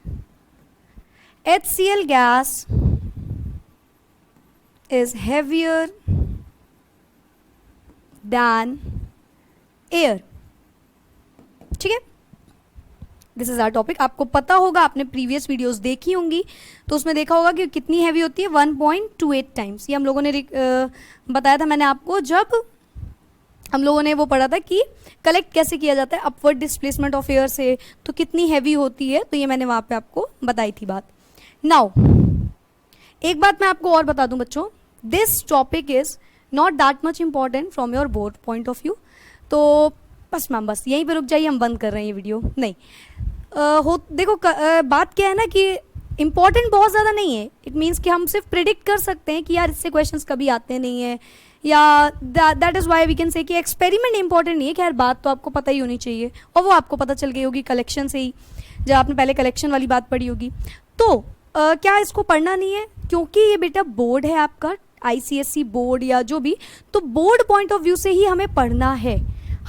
HCl gas is heavier than air. ठीक है, दिस इज आवर टॉपिक. आपको पता होगा, आपने प्रीवियस वीडियोस देखी होंगी तो उसमें देखा होगा कि कितनी हैवी होती है, 1.28 टाइम्स. ये हम लोगों ने बताया था मैंने आपको, जब हम लोगों ने वो पढ़ा था कि कलेक्ट कैसे किया जाता है अपवर्ड डिस्प्लेसमेंट ऑफ एयर से, तो कितनी हैवी होती है. तो ये मैंने वहाँ पे आपको बताई थी बात. नाउ एक बात मैं आपको और बता दूं बच्चों, this topic is not that much important from your board point of view. तो बस मैम बस यहीं पे रुक जाइए, हम बंद कर रहे हैं ये वीडियो. नहीं देखो बात क्या है ना कि इम्पॉर्टेंट बहुत ज़्यादा नहीं है. इट मीन्स कि हम सिर्फ प्रिडिक्ट कर सकते हैं कि यार इससे क्वेश्चंस कभी आते नहीं है, या that is why we can say कि एक्सपेरिमेंट इंपॉर्टेंट नहीं है. खैर बात तो आपको पता ही होनी चाहिए, और वो आपको पता चल गई होगी कलेक्शन से ही, जब आपने पहले कलेक्शन वाली बात पढ़ी होगी. तो क्या इसको पढ़ना नहीं है? क्योंकि ये बेटा बोर्ड है आपका, ICSE बोर्ड या जो भी, तो बोर्ड पॉइंट ऑफ व्यू से ही हमें पढ़ना है.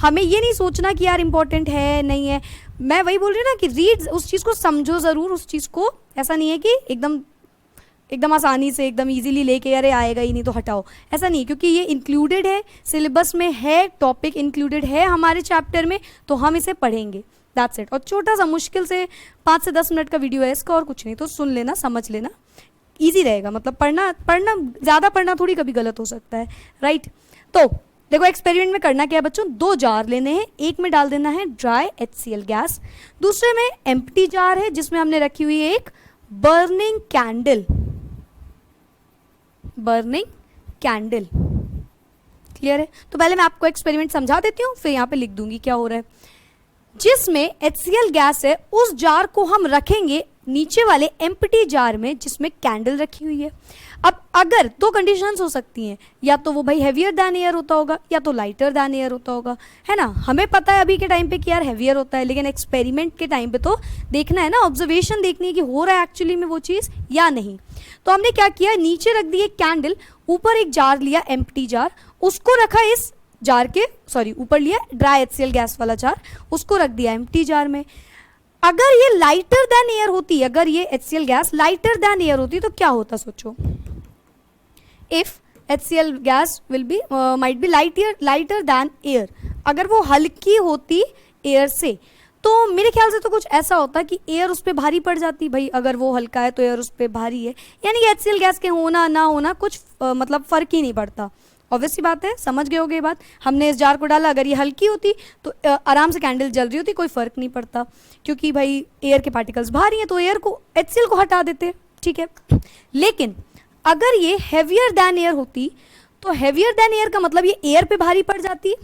हमें ये नहीं सोचना कि यार इंपॉर्टेंट है नहीं है. मैं वही बोल रही हूँ ना कि रीड, उस चीज़ को समझो ज़रूर. उस चीज़ को ऐसा नहीं है कि एकदम आसानी से एकदम इजीली लेके अरे आएगा ही नहीं तो हटाओ, ऐसा नहीं. क्योंकि ये इंक्लूडेड है सिलेबस में, है टॉपिक इंक्लूडेड है हमारे चैप्टर में, तो हम इसे पढ़ेंगे. That's it. और छोटा सा मुश्किल से 5 से 10 मिनट का वीडियो है इसका, और कुछ नहीं. तो सुन लेना, समझ लेना, ईजी रहेगा. मतलब पढ़ना ज़्यादा पढ़ना थोड़ी कभी गलत हो सकता है, राइट. तो देखो एक्सपेरिमेंट में करना क्या है बच्चों, 2 जार लेने हैं. एक में डाल देना है ड्राई HCl गैस, दूसरे में एम्प्टी जार है जिसमें हमने रखी हुई है एक बर्निंग कैंडल. क्लियर है? तो पहले मैं आपको एक्सपेरिमेंट समझा देती हूँ, फिर यहाँ पे लिख दूंगी क्या हो रहा है. जिसमें HCl गैस है उस जार को हम रखेंगे नीचे वाले एम्प्टी जार में जिसमें कैंडल रखी हुई है. अब अगर 2 कंडीशंस हो सकती हैं, या तो वो भाई हैवियर दैन एयर होता होगा या तो लाइटर दैन एयर होता होगा, है ना. हमें पता है अभी के टाइम पे कि यार हैवियर होता है, लेकिन एक्सपेरिमेंट के टाइम पे तो देखना है ना, ऑब्जर्वेशन देखनी है कि हो रहा है एक्चुअली में वो चीज़ या नहीं. तो हमने क्या किया, नीचे रख दी एक कैंडल, ऊपर एक जार लिया एम्प्टी जार, उसको रखा इस जार के ऊपर लिया ड्राई HCl गैस वाला जार, उसको रख दिया एम्प्टी जार में. अगर ये लाइटर दैन एयर होती, अगर ये HCl gas lighter then air होती तो क्या होता सोचो. If HCl gas will be might be lighter then air, अगर वो हल्की होती एयर से, तो मेरे ख्याल से तो कुछ ऐसा होता कि एयर उस पर भारी पड़ जाती, भाई अगर वो हल्का है तो एयर उस पर भारी है, यानी कि HCl गैस के होना ना होना कुछ मतलब फ़र्क ही नहीं पड़ता। ऑब्वियस सी बात है, समझ गए होगे ये बात। हमने इस जार को डाला, अगर ये हल्की होती तो आराम से कैंडल जल रही होती, कोई फ़र्क नहीं पड़ता, क्योंकि भाई एयर के पार्टिकल्स भारी हैं तो एयर को HCl को हटा देते, ठीक है। लेकिन अगर ये हैवियर दैन एयर होती तो हैवियर दैन एयर का मतलब ये एयर पे भारी पड़ जाती,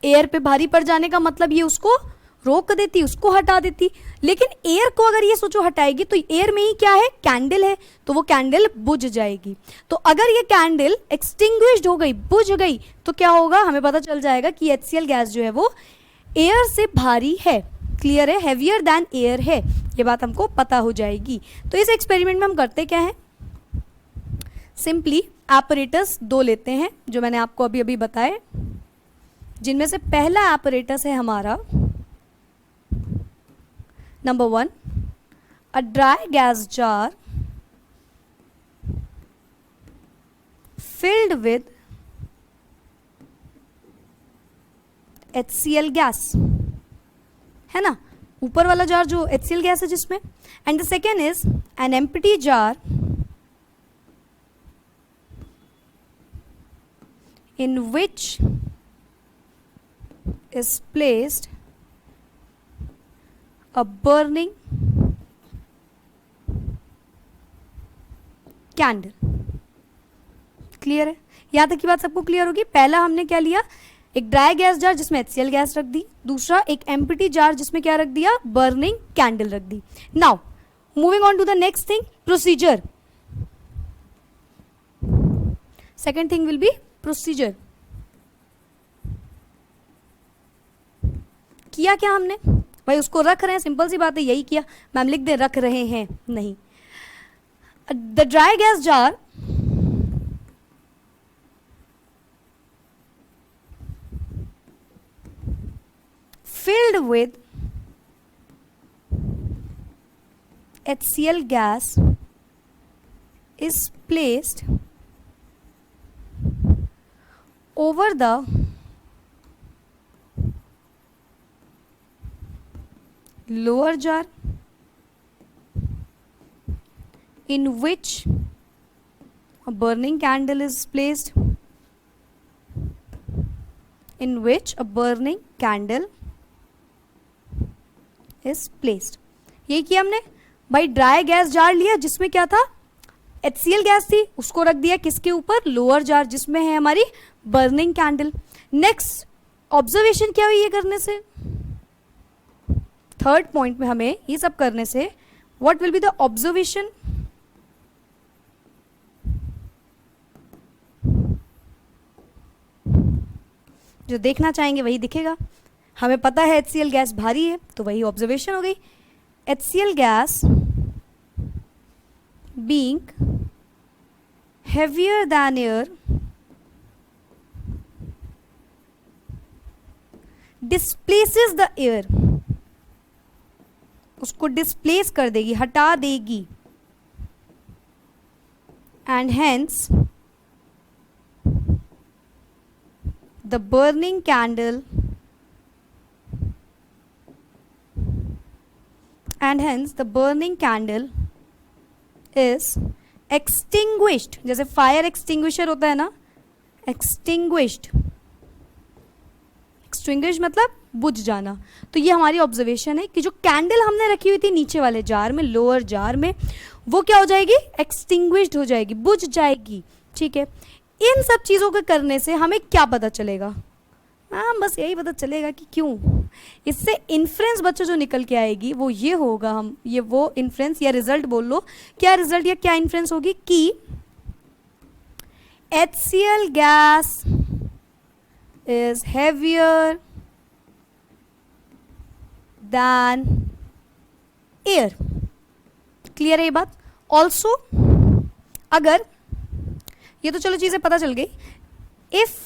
एयर पे भारी पड़ जाने का मतलब ये उसको रोक देती, उसको हटा देती। लेकिन एयर को अगर ये सोचो हटाएगी तो एयर में ही क्या है, कैंडल है, तो वो कैंडल बुझ जाएगी। तो अगर ये कैंडल एक्सटिंग्विश्ड हो गई, बुझ गई, तो क्या होगा, हमें पता चल जाएगा कि HCl गैस जो है वो एयर से भारी है। क्लियर है, हैवियर दैन एयर है, ये बात हमको पता हो जाएगी। तो इस एक्सपेरिमेंट में हम करते क्या है, सिंपली एपरेटस 2 लेते हैं जो मैंने आपको अभी अभी बताए, जिनमें से पहला एपरेटस है हमारा number 1, a dry gas jar filled with HCl gas, है ना, ऊपर वाला जार जो HCl गैस है जिसमें। And the second is an empty jar in which is placed a burning candle। Clear है, यहां तक की बात सबको क्लियर होगी। पहला हमने क्या लिया, एक ड्राई गैस जार जिसमें HCl गैस रख दी, दूसरा एक एम्प्टी जार जिसमें क्या रख दिया, बर्निंग कैंडल रख दी। Now moving on to the next thing, procedure. Second thing will be procedure. किया क्या हमने, भाई उसको रख रहे हैं, सिंपल सी बात है, यही किया। मैम लिख दे रख रहे हैं, नहीं, the dry gas jar filled with HCl gas is placed over the lower jar in which a burning candle is placed, in which a burning candle is placed। ये किया हमने, भाई ड्राई गैस जार लिया जिसमें क्या था, HCl gas थी, उसको रख दिया किसके ऊपर, लोअर जार जिसमें है हमारी बर्निंग कैंडल। नेक्स्ट ऑब्जर्वेशन क्या हुई ये करने से, थर्ड पॉइंट में हमें ये सब करने से what will be the observation, जो देखना चाहेंगे वही दिखेगा। हमें पता है HCl गैस भारी है तो वही ऑब्जर्वेशन हो गई। HCl gas being heavier than air displaces the air, उसको डिस्प्लेस कर देगी, हटा देगी, and hence the burning candle is extinguished। जैसे फायर एक्सटिंग्विशर होता है ना, एक्सटिंग्विश्ड, एक्सटिंग्विश मतलब बुझ जाना। तो ये हमारी ऑब्जर्वेशन है कि जो कैंडल हमने रखी हुई थी नीचे वाले जार में, लोअर जार में, वो क्या हो जाएगी, एक्सटिंग्विश्ड हो जाएगी, बुझ जाएगी। ठीक है, इन सब चीज़ों के करने से हमें क्या पता चलेगा, हाँ बस यही पता चलेगा कि क्यों। इससे इन्फ्रेंस बच्चों जो निकल के आएगी वो ये होगा, हम ये वो इन्फ्रेंस या रिजल्ट बोल लो, क्या रिजल्ट या क्या इन्फ्रेंस होगी कि HCl gas is heavier than air. Clear है ये बात। ऑल्सो अगर ये तो चलो चीज़ें पता चल गई, इफ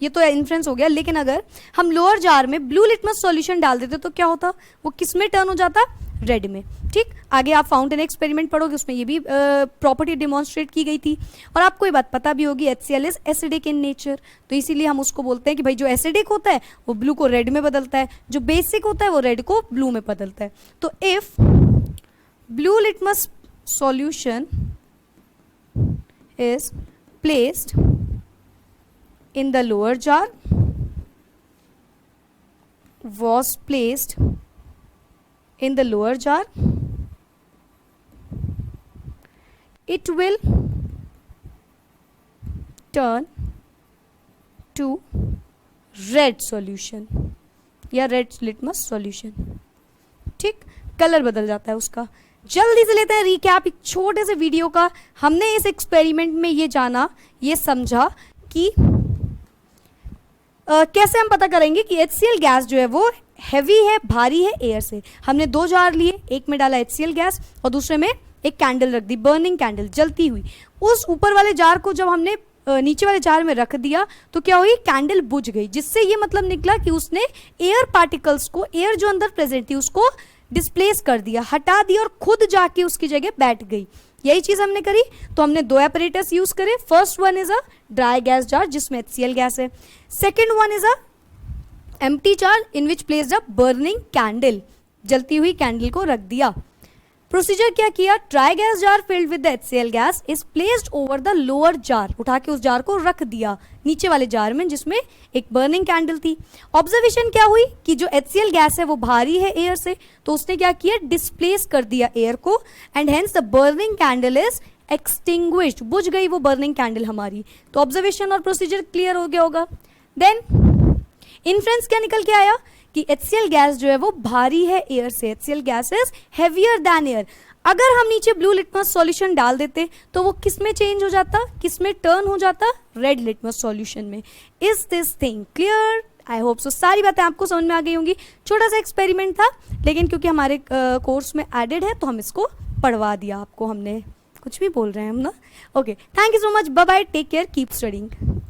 ये तो इन्फ्रेंस हो गया, लेकिन अगर हम लोअर जार में ब्लू लिटमस सॉल्यूशन डाल देते तो क्या होता, वो किस में टर्न हो जाता, रेड में। ठीक, आगे आप फाउंटेन एक्सपेरिमेंट पढ़ोगे, उसमें ये भी प्रॉपर्टी डिमॉन्स्ट्रेट की गई थी। और आपको ये बात पता भी होगी HCl is acidic in nature, तो इसीलिए हम उसको बोलते हैं कि भाई जो एसिडिक होता है वो ब्लू को रेड में बदलता है, जो बेसिक होता है वो रेड को ब्लू में बदलता है। तो if blue litmus solution is placed in the lower jar, was placed in the lower jar, it will turn to red solution या red litmus solution। ठीक, कलर बदल जाता है उसका। जल्दी से लेते हैं रिकैप एक छोटे से वीडियो का। हमने इस एक्सपेरिमेंट में ये जाना, ये समझा कि कैसे हम पता करेंगे कि HCl गैस जो है वो हैवी है, भारी है एयर से। हमने 2 जार लिए, एक में डाला HCl गैस और दूसरे में एक कैंडल रख दी, बर्निंग कैंडल जलती हुई। उस ऊपर वाले जार को जब हमने नीचे वाले जार में रख दिया तो क्या हुई, कैंडल बुझ गई, जिससे ये मतलब निकला कि उसने एयर पार्टिकल्स को, एयर जो अंदर प्रेजेंट थी उसको डिस्प्लेस कर दिया, हटा दिया और खुद जाके उसकी जगह बैठ गई। यही चीज हमने करी। तो हमने 2 एपरेटस यूज करे। First one is a dry gas jar जिसमें HCl गैस है। Second one is a empty jar in which placed a burning candle, जलती हुई कैंडल को रख दिया। प्रोसीजर क्या किया, dry gas jar filled with the HCl gas is placed over the lower jar, उठा के उस जार को रख दिया नीचे वाले जार में जिसमें एक बर्निंग कैंडल थी। ऑब्जर्वेशन क्या हुई कि जो HCl गैस है वो भारी है एयर से, तो उसने क्या किया, डिस्प्लेस कर दिया एयर को, and hence the burning candle is extinguished, बुझ गई वो बर्निंग कैंडल हमारी। तो ऑब्जर्वेशन और प्रोसीजर क्लियर हो गया होगा। देन इन्फ्रेंस क्या निकल के आया कि HCl गैस जो है वो भारी है एयर से, HCl gas is heavier than air. अगर हम नीचे ब्लू लिटमस सॉल्यूशन डाल देते तो वो किस में चेंज हो जाता, किस में टर्न हो जाता, रेड लिटमस सॉल्यूशन में। Is this thing clear? I hope so सारी बातें आपको समझ में आ गई होंगी। छोटा सा एक्सपेरिमेंट था, लेकिन क्योंकि हमारे कोर्स में एडेड है तो हम इसको पढ़वा दिया आपको। हमने कुछ भी बोल रहे हैं हम ना। Okay, thank you so much, bye bye, take care, keep studying.